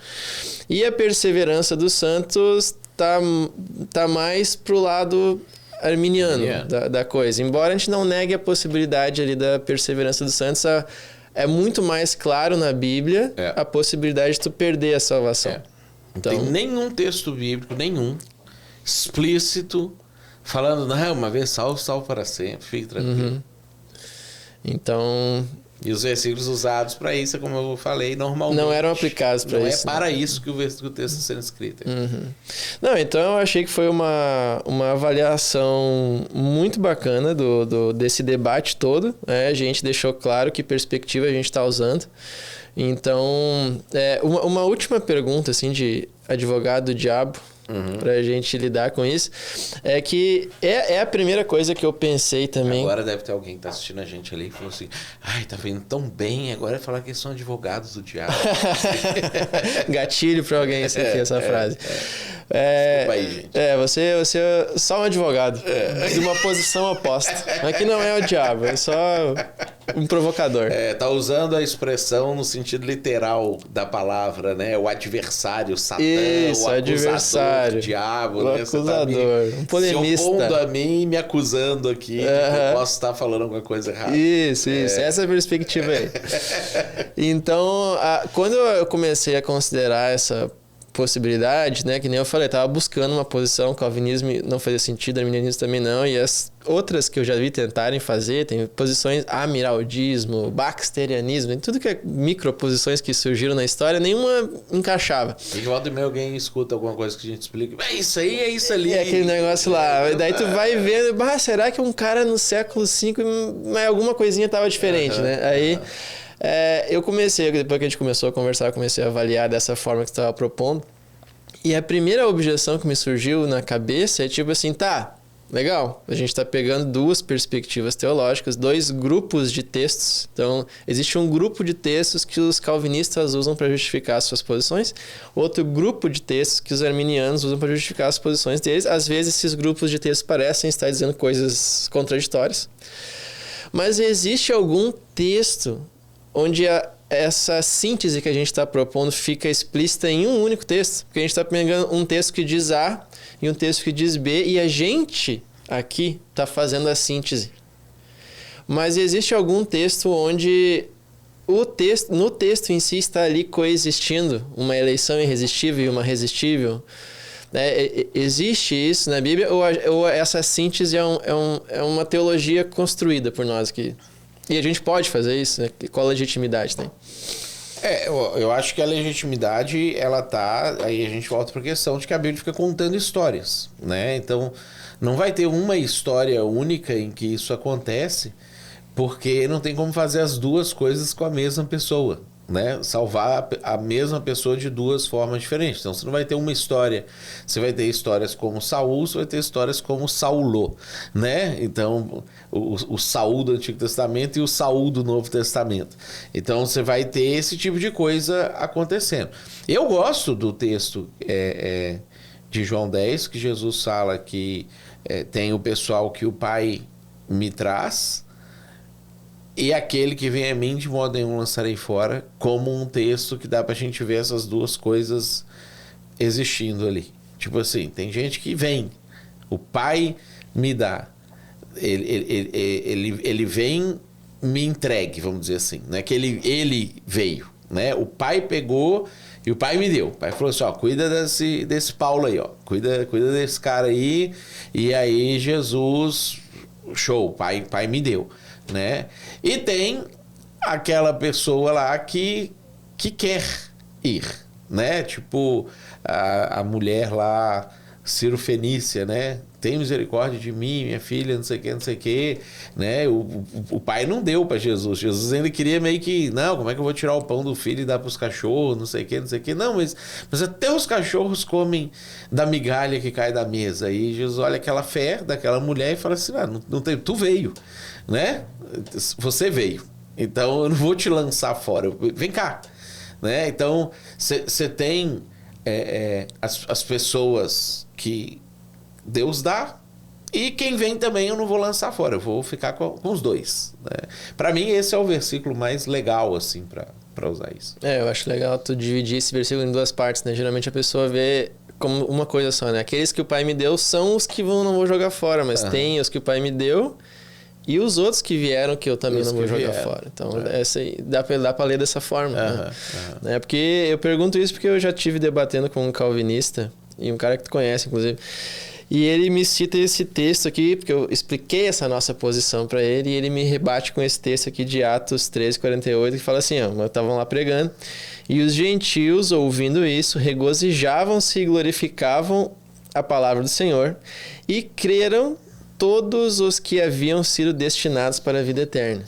E a perseverança dos santos tá mais pro lado arminiano da coisa. Embora a gente não negue a possibilidade ali da perseverança dos santos, é muito mais claro na Bíblia a possibilidade de tu perder a salvação. Não tem nenhum texto bíblico, nenhum, explícito, falando, não, uma vez salvo, salvo para sempre, fique tranquilo. Então... E os versículos usados para isso, como eu falei, normalmente... Não eram aplicados para isso. Não é para isso que o texto está sendo escrito. Não, então eu achei que foi uma avaliação muito bacana desse debate todo. Né? A gente deixou claro que perspectiva a gente está usando. Então, uma última pergunta, assim, de advogado do diabo, pra gente lidar com isso, é que é a primeira coisa que eu pensei também. Agora deve ter alguém que tá assistindo a gente ali e falou assim, ai, tá vendo tão bem, agora é falar que eles são advogados do diabo. Gatilho pra alguém essa frase. Desculpa aí, gente. Você é só um advogado de uma posição oposta. Aqui não é o diabo, é só um provocador. Tá usando a expressão no sentido literal da palavra, né? O adversário, Satã, isso, o adversário, o diabo, o né? acusador, um polemista. Se opondo a mim e me acusando aqui, eu posso estar falando alguma coisa errada. Isso. Essa é a perspectiva aí. Então, quando eu comecei a considerar essa possibilidade, né, que nem eu falei, tava buscando uma posição, o calvinismo não fazia sentido, o arminianismo também não, e as outras que eu já vi tentarem fazer, tem posições amiraldismo, baxterianismo, tem tudo que é microposições que surgiram na história, nenhuma encaixava. E de volta e meia alguém escuta alguma coisa que a gente explica, é isso aí, é isso ali. É aquele negócio lá, daí tu vai vendo, será que um cara no século V, mas alguma coisinha tava diferente, né? Aí... eu comecei, depois que a gente começou a conversar, comecei a avaliar dessa forma que você estava propondo. E a primeira objeção que me surgiu na cabeça é tipo assim, tá, legal, a gente está pegando duas perspectivas teológicas, dois grupos de textos. Então, existe um grupo de textos que os calvinistas usam para justificar as suas posições, outro grupo de textos que os arminianos usam para justificar as posições deles. Às vezes, esses grupos de textos parecem estar dizendo coisas contraditórias. Mas existe algum texto onde essa síntese que a gente está propondo fica explícita em um único texto. Porque a gente está pegando um texto que diz A e um texto que diz B, e a gente aqui está fazendo a síntese. Mas existe algum texto onde no texto em si está ali coexistindo uma eleição irresistível e uma resistível? Existe isso na Bíblia, ou essa síntese é uma teologia construída por nós aqui? E a gente pode fazer isso, né? Qual a legitimidade tem? Eu acho que a legitimidade, ela tá... Aí a gente volta para a questão de que a Bíblia fica contando histórias, né? Então, não vai ter uma história única em que isso acontece, porque não tem como fazer as duas coisas com a mesma pessoa, né? Salvar a mesma pessoa de duas formas diferentes. Então, você não vai ter uma história. Você vai ter histórias como Saul, você vai ter histórias como Saulo, né? Então, o Saul do Antigo Testamento e o Saul do Novo Testamento. Então, você vai ter esse tipo de coisa acontecendo. Eu gosto do texto de João 10, que Jesus fala que tem o pessoal que o Pai me traz, e aquele que vem a mim, de modo nenhum lançarei fora, como um texto que dá pra gente ver essas duas coisas existindo ali. Tipo assim, tem gente que vem, o Pai me dá, ele vem, me entregue, vamos dizer assim, não é que ele veio, né? O Pai pegou e o Pai me deu. O Pai falou assim, ó, cuida desse Paulo aí, ó, cuida desse cara aí, e aí Jesus, show, pai me deu, né? E tem aquela pessoa lá que quer ir, né? Tipo a mulher lá, Ciro Fenícia, né? Tem misericórdia de mim, minha filha, não sei o que, né? O pai não deu para Jesus. Jesus ainda queria meio que, não, como é que eu vou tirar o pão do filho e dar para os cachorros, não sei o que. Não, mas até os cachorros comem da migalha que cai da mesa. E Jesus olha aquela fé daquela mulher e fala assim, não tem, tu veio, né? Você veio. Então eu não vou te lançar fora. Vem cá, né? Então você tem as pessoas que Deus dá, e quem vem também eu não vou lançar fora, eu vou ficar com os dois, né? Para mim esse é o versículo mais legal assim para usar isso. Eu acho legal tu dividir esse versículo em duas partes, né? Geralmente a pessoa vê como uma coisa só, né? Aqueles que o Pai me deu são os que não vou jogar fora, mas tem os que o Pai me deu e os outros que vieram que eu também não vou jogar fora. Então, essa aí, dá pra ler dessa forma. Né? Porque eu pergunto isso porque eu já tive debatendo com um calvinista e um cara que tu conhece, inclusive. E ele me cita esse texto aqui, porque eu expliquei essa nossa posição para ele, e ele me rebate com esse texto aqui de Atos 13:48, que fala assim, estavam lá pregando, e os gentios, ouvindo isso, regozijavam-se e glorificavam a palavra do Senhor, e creram todos os que haviam sido destinados para a vida eterna.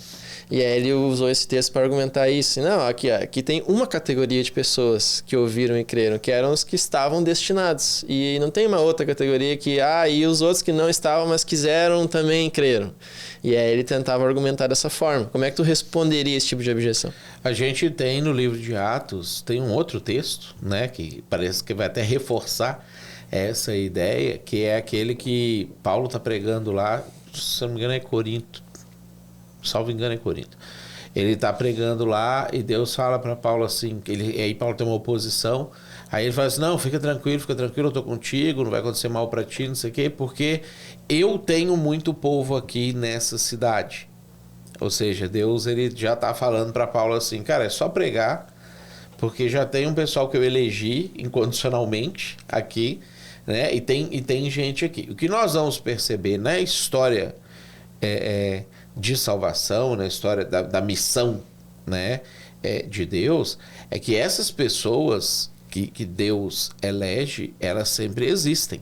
E aí ele usou esse texto para argumentar isso. Não, aqui tem uma categoria de pessoas que ouviram e creram, que eram os que estavam destinados. E não tem uma outra categoria que, e os outros que não estavam, mas quiseram também creram. E aí ele tentava argumentar dessa forma. Como é que tu responderia esse tipo de objeção? A gente tem no livro de Atos, tem um outro texto, né, que parece que vai até reforçar essa ideia, que é aquele que Paulo está pregando lá, se não me engano é Corinto. Salvo engano é Corinto. Ele está pregando lá e Deus fala para Paulo assim, aí Paulo tem uma oposição, aí ele fala assim, não, fica tranquilo, eu estou contigo, não vai acontecer mal para ti, não sei o quê, porque eu tenho muito povo aqui nessa cidade. Ou seja, Deus ele já está falando para Paulo assim, cara, é só pregar, porque já tem um pessoal que eu elegi incondicionalmente aqui, né? E tem gente aqui. O que nós vamos perceber na história de salvação, na história da missão, né, de Deus, é que essas pessoas que Deus elege, elas sempre existem.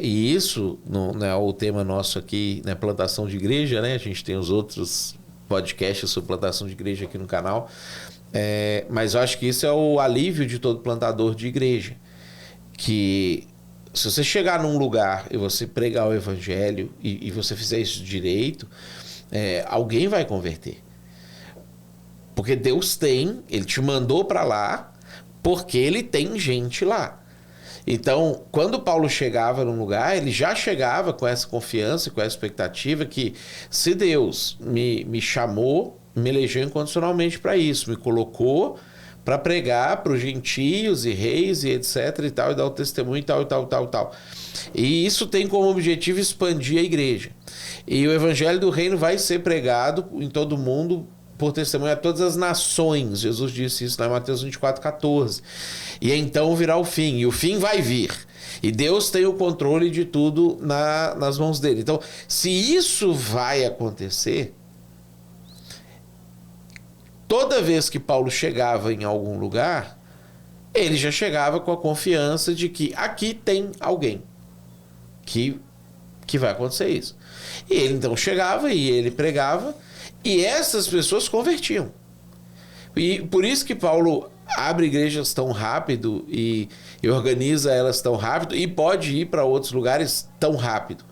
E isso não é o tema nosso aqui, né, plantação de igreja, né? A gente tem os outros podcasts sobre plantação de igreja aqui no canal, mas eu acho que isso é o alívio de todo plantador de igreja, que se você chegar num lugar e você pregar o evangelho e você fizer isso direito, alguém vai converter. Porque Deus ele te mandou para lá porque ele tem gente lá. Então, quando Paulo chegava num lugar, ele já chegava com essa confiança, com essa expectativa que se Deus me chamou, me elegeu incondicionalmente para isso, me colocou para pregar para os gentios e reis e etc e tal, e dar o testemunho e tal. E isso tem como objetivo expandir a igreja. E o evangelho do reino vai ser pregado em todo mundo por testemunho a todas as nações. Jesus disse isso em Mateus 24:14. E então virá o fim, e o fim vai vir. E Deus tem o controle de tudo nas mãos dele. Então, se isso vai acontecer, toda vez que Paulo chegava em algum lugar, ele já chegava com a confiança de que aqui tem alguém que vai acontecer isso. E ele então chegava e ele pregava, e essas pessoas convertiam. E por isso que Paulo abre igrejas tão rápido e organiza elas tão rápido e pode ir para outros lugares tão rápido.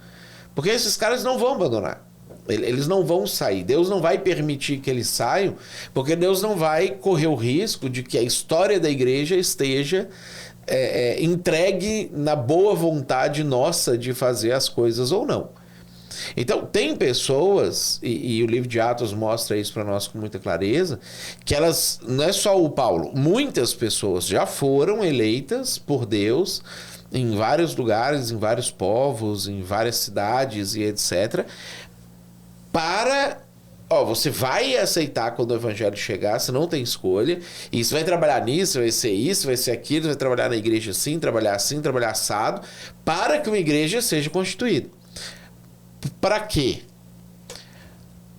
Porque esses caras não vão abandonar. Eles não vão sair. Deus não vai permitir que eles saiam, porque Deus não vai correr o risco de que a história da igreja esteja entregue na boa vontade nossa de fazer as coisas ou não. Então, tem pessoas, e o livro de Atos mostra isso para nós com muita clareza, que elas, não é só o Paulo, muitas pessoas já foram eleitas por Deus em vários lugares, em vários povos, em várias cidades e etc., você vai aceitar quando o evangelho chegar, você não tem escolha, e você vai trabalhar nisso, vai ser isso, vai ser aquilo, vai trabalhar na igreja assim, trabalhar assado, para que uma igreja seja constituída. Para quê?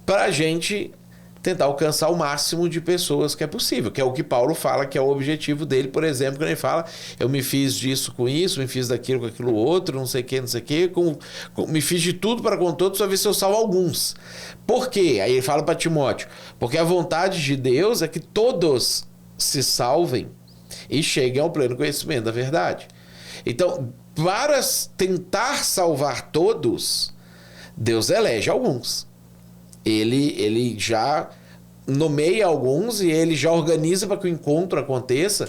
Para a gente tentar alcançar o máximo de pessoas que é possível, que é o que Paulo fala que é o objetivo dele, por exemplo, quando ele fala, eu me fiz disso com isso, me fiz daquilo com aquilo outro, não sei o que, me fiz de tudo para com todos, só ver se eu salvo alguns. Por quê? Aí ele fala para Timóteo, porque a vontade de Deus é que todos se salvem e cheguem ao pleno conhecimento da verdade. Então, para tentar salvar todos, Deus elege alguns. Ele já nomeia alguns e ele já organiza para que o encontro aconteça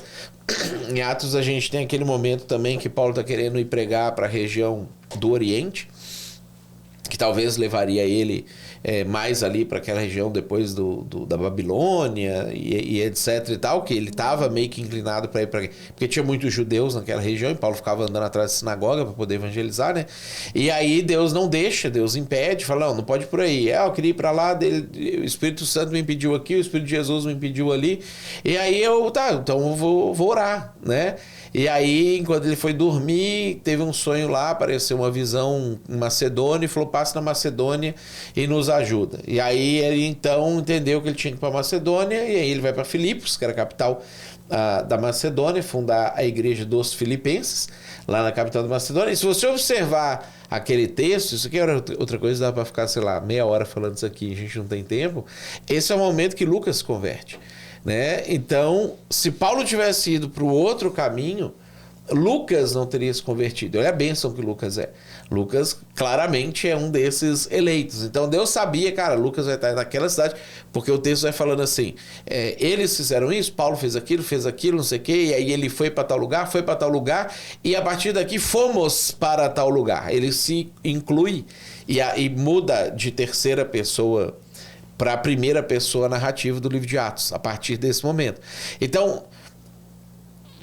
Em Atos a gente tem aquele momento também que Paulo está querendo ir pregar para a região do Oriente, que talvez levaria ele mais ali para aquela região depois da Babilônia e etc e tal, que ele estava meio que inclinado para ir para... Porque tinha muitos judeus naquela região e Paulo ficava andando atrás da sinagoga para poder evangelizar, né? E aí Deus não deixa, Deus impede, fala, não pode ir por aí. Eu queria ir para lá, o Espírito Santo me impediu aqui, o Espírito de Jesus me impediu ali. E aí então eu vou orar, né? E aí, enquanto ele foi dormir, teve um sonho lá, apareceu uma visão em Macedônia e falou, passa na Macedônia e nos ajuda. E aí ele então entendeu que ele tinha que ir para Macedônia e aí ele vai para Filipos, que era a capital da Macedônia, fundar a igreja dos Filipenses, lá na capital da Macedônia. E se você observar aquele texto, isso aqui era outra coisa, dá para ficar, sei lá, meia hora falando isso aqui, a gente não tem tempo. Esse é o momento que Lucas se converte. Né? Então, se Paulo tivesse ido para o outro caminho, Lucas não teria se convertido. Olha a bênção que Lucas é. Lucas claramente é um desses eleitos. Então Deus sabia, cara, Lucas vai estar naquela cidade, porque o texto vai falando assim, eles fizeram isso, Paulo fez aquilo, não sei o quê, e aí ele foi para tal lugar, e a partir daqui fomos para tal lugar. Ele se inclui e muda de terceira pessoa para a primeira pessoa narrativa do livro de Atos, a partir desse momento. Então,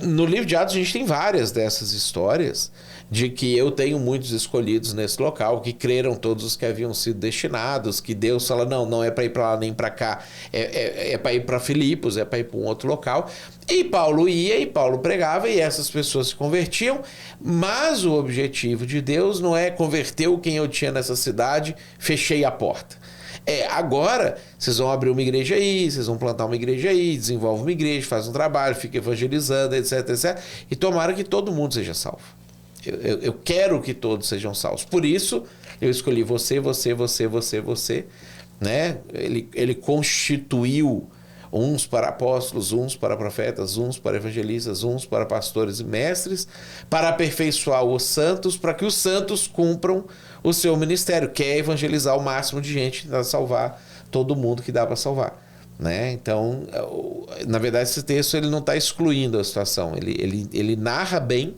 no livro de Atos a gente tem várias dessas histórias de que eu tenho muitos escolhidos nesse local, que creram todos os que haviam sido destinados, que Deus fala, não é para ir para lá nem para cá, é para ir para Filipos, é para ir para um outro local. E Paulo ia e Paulo pregava e essas pessoas se convertiam, mas o objetivo de Deus não é converter quem eu tinha nessa cidade, fechei a porta. Agora vocês vão abrir uma igreja aí, vocês vão plantar uma igreja aí, desenvolve uma igreja, faz um trabalho, fica evangelizando, etc, etc. E tomara que todo mundo seja salvo. Eu quero que todos sejam salvos. Por isso, eu escolhi você, né? Ele constituiu uns para apóstolos, uns para profetas, uns para evangelistas, uns para pastores e mestres, para aperfeiçoar os santos, para que os santos cumpram o seu ministério, que é evangelizar o máximo de gente, para salvar todo mundo que dá para salvar. Né? Então, na verdade, esse texto ele não está excluindo a situação, ele narra bem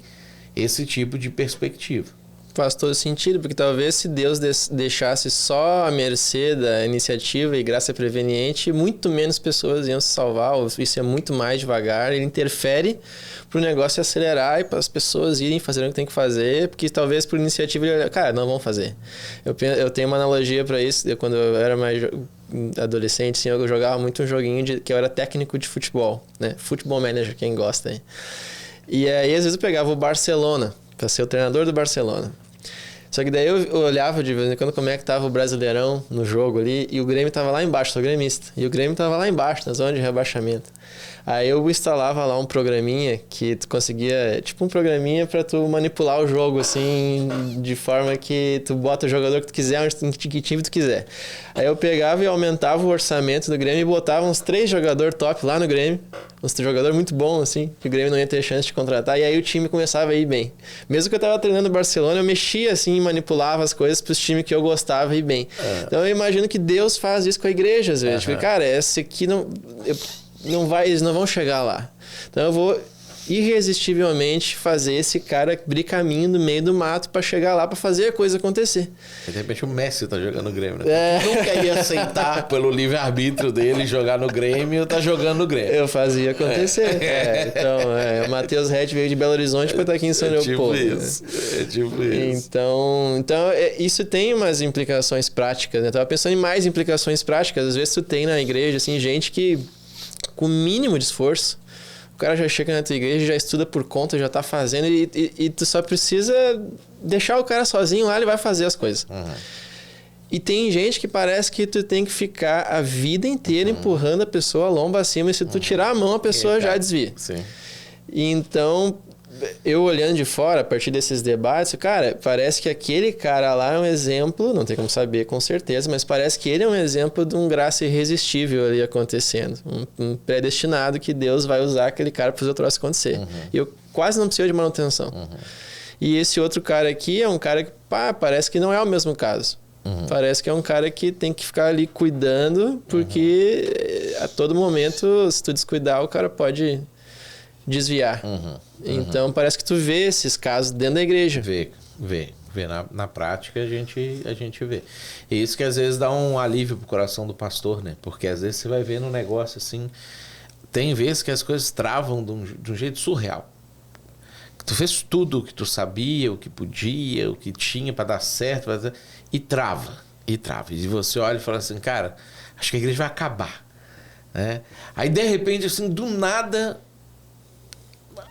esse tipo de perspectiva. Faz todo sentido, porque talvez se Deus deixasse só a mercê da iniciativa e graça preveniente, muito menos pessoas iam se salvar, isso é muito mais devagar, ele interfere para o negócio acelerar e para as pessoas irem fazer o que tem que fazer, porque talvez por iniciativa ele, cara, não vão fazer. Eu tenho uma analogia para isso, quando eu era mais adolescente, assim, eu jogava muito um joguinho que eu era técnico de futebol, né? Futebol Manager, quem gosta aí. E aí às vezes eu pegava o Barcelona, para ser o treinador do Barcelona. Só que daí eu olhava de vez em quando como é que tava o Brasileirão no jogo ali, e o Grêmio tava lá embaixo, sou gremista, e o Grêmio tava lá embaixo, na zona de rebaixamento. Aí eu instalava lá um programinha que tu conseguia, tipo um programinha pra tu manipular o jogo, assim, de forma que tu bota o jogador que tu quiser, em que time tu quiser. Aí eu pegava e aumentava o orçamento do Grêmio e botava uns 3 jogadores top lá no Grêmio, uns jogadores muito bons, assim, que o Grêmio não ia ter chance de contratar, e aí o time começava a ir bem. Mesmo que eu tava treinando o Barcelona, eu mexia assim e manipulava as coisas pros times que eu gostava ir bem. Então eu imagino que Deus faz isso com a igreja às vezes. Porque, cara, esse aqui eles não vão chegar lá. Então eu vou irresistivelmente fazer esse cara abrir caminho no meio do mato para chegar lá, para fazer a coisa acontecer. De repente o Messi tá jogando no Grêmio, né? Nunca ia aceitar pelo livre-arbítrio dele jogar no Grêmio, tá jogando no Grêmio. Eu fazia acontecer. Então, o Matheus Red veio de Belo Horizonte para estar aqui em São Leopoldo. É tipo isso. Então isso tem umas implicações práticas, né? Eu tava pensando em mais implicações práticas. Às vezes tu tem na igreja, assim, gente que com o mínimo de esforço, o cara já chega na tua igreja, já estuda por conta, já tá fazendo e tu só precisa deixar o cara sozinho lá, ele vai fazer as coisas. E tem gente que parece que tu tem que ficar a vida inteira empurrando a pessoa a lomba acima, e se tu tirar a mão, a pessoa já desvia. Sim. E então, eu olhando de fora, a partir desses debates, cara, parece que aquele cara lá é um exemplo, não tem como saber com certeza, mas parece que ele é um exemplo de um graça irresistível ali acontecendo. Um predestinado que Deus vai usar aquele cara para fazer o troço acontecer. E eu quase não preciso de manutenção. E esse outro cara aqui é um cara que, parece que não é o mesmo caso. Parece que é um cara que tem que ficar ali cuidando, porque a todo momento, se tu descuidar, o cara pode desviar. Então parece que tu vê esses casos dentro da igreja. Vê. Na prática a gente vê. E isso que às vezes dá um alívio pro coração do pastor, né? Porque às vezes você vai ver no negócio assim, tem vezes que as coisas travam de um jeito surreal. Tu fez tudo o que tu sabia, o que podia, o que tinha para dar certo, e trava. E você olha e fala assim, cara, acho que a igreja vai acabar. Né? Aí de repente, assim, do nada,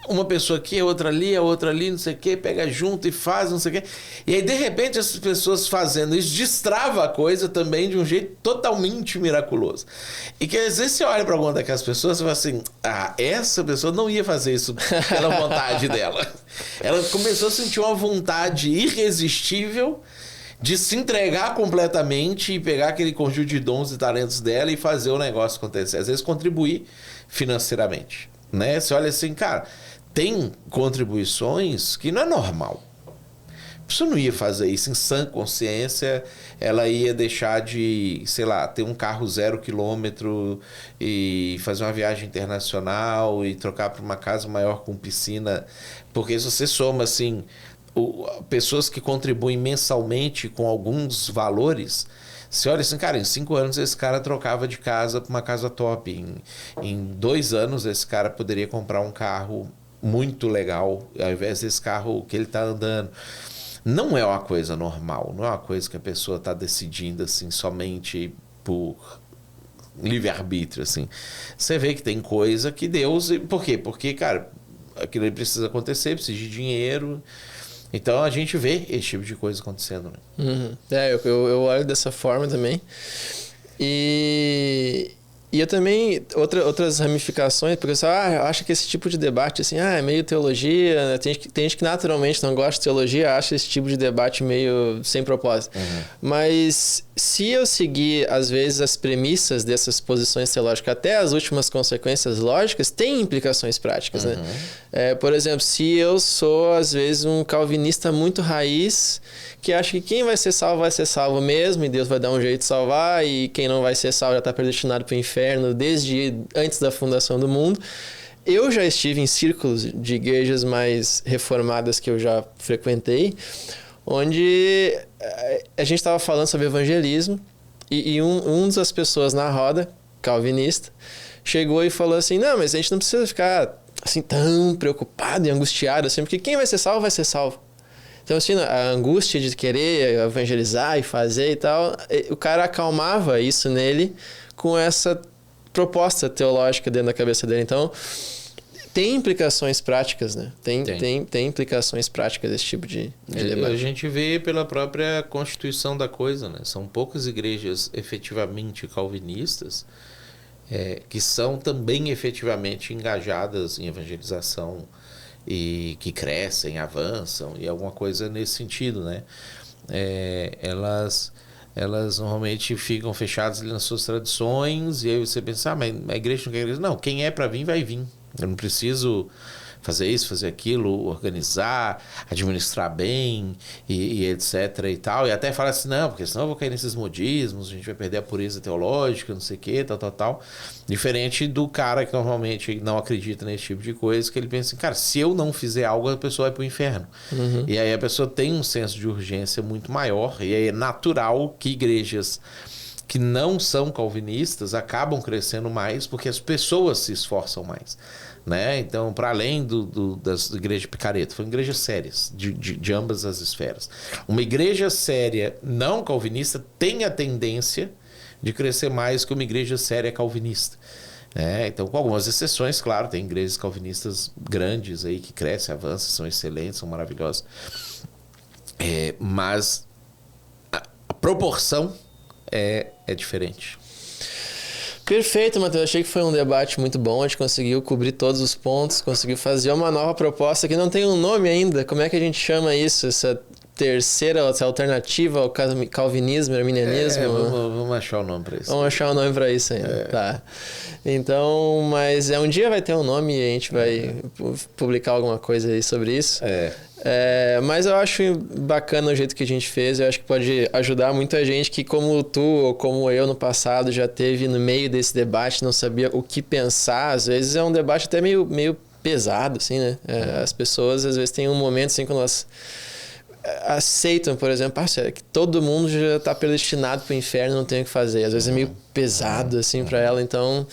uma pessoa aqui, a outra ali, não sei o quê, pega junto e faz, não sei o quê. E aí, de repente, essas pessoas fazendo isso destrava a coisa também de um jeito totalmente miraculoso. E que às vezes você olha para alguma daquelas pessoas e fala assim, essa pessoa não ia fazer isso pela vontade dela. Ela começou a sentir uma vontade irresistível de se entregar completamente e pegar aquele conjunto de dons e talentos dela e fazer o negócio acontecer. Às vezes contribuir financeiramente. Né? Você olha assim, cara, tem contribuições que não é normal. A pessoa não ia fazer isso em sã consciência, ela ia deixar de, sei lá, ter um carro 0 km e fazer uma viagem internacional e trocar para uma casa maior com piscina. Porque se você soma assim, pessoas que contribuem mensalmente com alguns valores, você olha assim, cara, em 5 anos esse cara trocava de casa para uma casa top. Em 2 anos esse cara poderia comprar um carro muito legal, ao invés desse carro que ele está andando. Não é uma coisa normal, não é uma coisa que a pessoa está decidindo assim somente por livre-arbítrio. Assim. Você vê que tem coisa que Deus... Por quê? Porque, cara, aquilo precisa acontecer, precisa de dinheiro... Então a gente vê esse tipo de coisa acontecendo, né? Eu olho dessa forma também. E eu também, outras ramificações, porque eu acho que esse tipo de debate, assim, é meio teologia, né? Tem gente que naturalmente não gosta de teologia, acha esse tipo de debate meio sem propósito. Mas se eu seguir, às vezes, as premissas dessas posições teológicas até as últimas consequências lógicas, tem implicações práticas, né? Por exemplo, se eu sou, às vezes, um calvinista muito raiz, que acha que quem vai ser salvo mesmo, e Deus vai dar um jeito de salvar, e quem não vai ser salvo já está predestinado para o inferno desde antes da fundação do mundo. Eu já estive em círculos de igrejas mais reformadas que eu já frequentei, onde a gente estava falando sobre evangelismo, e um das pessoas na roda, calvinista, chegou e falou assim, não, mas a gente não precisa ficar assim tão preocupado e angustiado, assim, porque quem vai ser salvo, vai ser salvo. Então, assim, a angústia de querer evangelizar e fazer e tal, o cara acalmava isso nele com essa proposta teológica dentro da cabeça dele. Então, tem implicações práticas, né? Tem implicações práticas desse tipo de debate. A gente vê pela própria constituição da coisa, né? São poucas igrejas efetivamente calvinistas que são também efetivamente engajadas em evangelização e que crescem, avançam e alguma coisa nesse sentido, né? Elas normalmente ficam fechadas ali nas suas tradições e aí você pensa, mas a igreja não quer igreja. Não, quem é para vir, vai vir. Eu não preciso fazer isso, fazer aquilo, organizar, administrar bem e etc e tal. E até fala assim, não, porque senão eu vou cair nesses modismos, a gente vai perder a pureza teológica, não sei o que, tal. Diferente do cara que normalmente não acredita nesse tipo de coisa, que ele pensa assim, cara, se eu não fizer algo, a pessoa vai pro inferno. E aí a pessoa tem um senso de urgência muito maior e aí é natural que igrejas que não são calvinistas acabam crescendo mais porque as pessoas se esforçam mais. Né? Então, para além das igrejas picareta, foram igrejas sérias, de ambas as esferas. Uma igreja séria não calvinista tem a tendência de crescer mais que uma igreja séria calvinista. Né? Então, com algumas exceções, claro, tem igrejas calvinistas grandes aí que crescem, avançam, são excelentes, são maravilhosas. Mas a proporção é diferente. Perfeito, Matheus. Achei que foi um debate muito bom. A gente conseguiu cobrir todos os pontos, conseguiu fazer uma nova proposta que não tem um nome ainda. Como é que a gente chama isso? Essa alternativa ao calvinismo, arminianismo? Vamos achar o nome para isso. Vamos achar o nome para isso ainda. Tá. Então, mas um dia vai ter um nome e a gente vai publicar alguma coisa aí sobre isso. Mas eu acho bacana o jeito que a gente fez. Eu acho que pode ajudar muita gente que, como tu ou como eu no passado, já teve no meio desse debate, não sabia o que pensar. Às vezes é um debate até meio pesado, assim, né? As pessoas, às vezes, têm um momento, assim, quando elas aceitam, por exemplo, que todo mundo já está predestinado para o inferno, não tem o que fazer. Às vezes é meio pesado, assim, para ela. Então,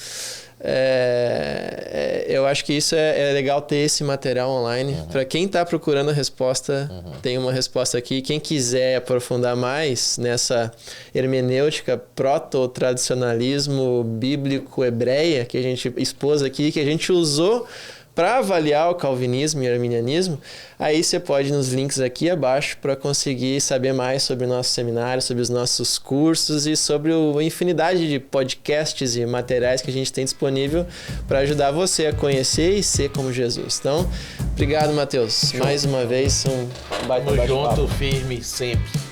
eu acho que isso é legal ter esse material online. Para quem está procurando a resposta, tem uma resposta aqui. Quem quiser aprofundar mais nessa hermenêutica proto-tradicionalismo bíblico hebreia que a gente expôs aqui, que a gente usou para avaliar o calvinismo e o arminianismo, aí você pode ir nos links aqui abaixo para conseguir saber mais sobre o nosso seminário, sobre os nossos cursos e sobre a infinidade de podcasts e materiais que a gente tem disponível para ajudar você a conhecer e ser como Jesus. Então, obrigado, Matheus. Mais uma vez, um baita bate-papo. Tamo junto, firme, sempre.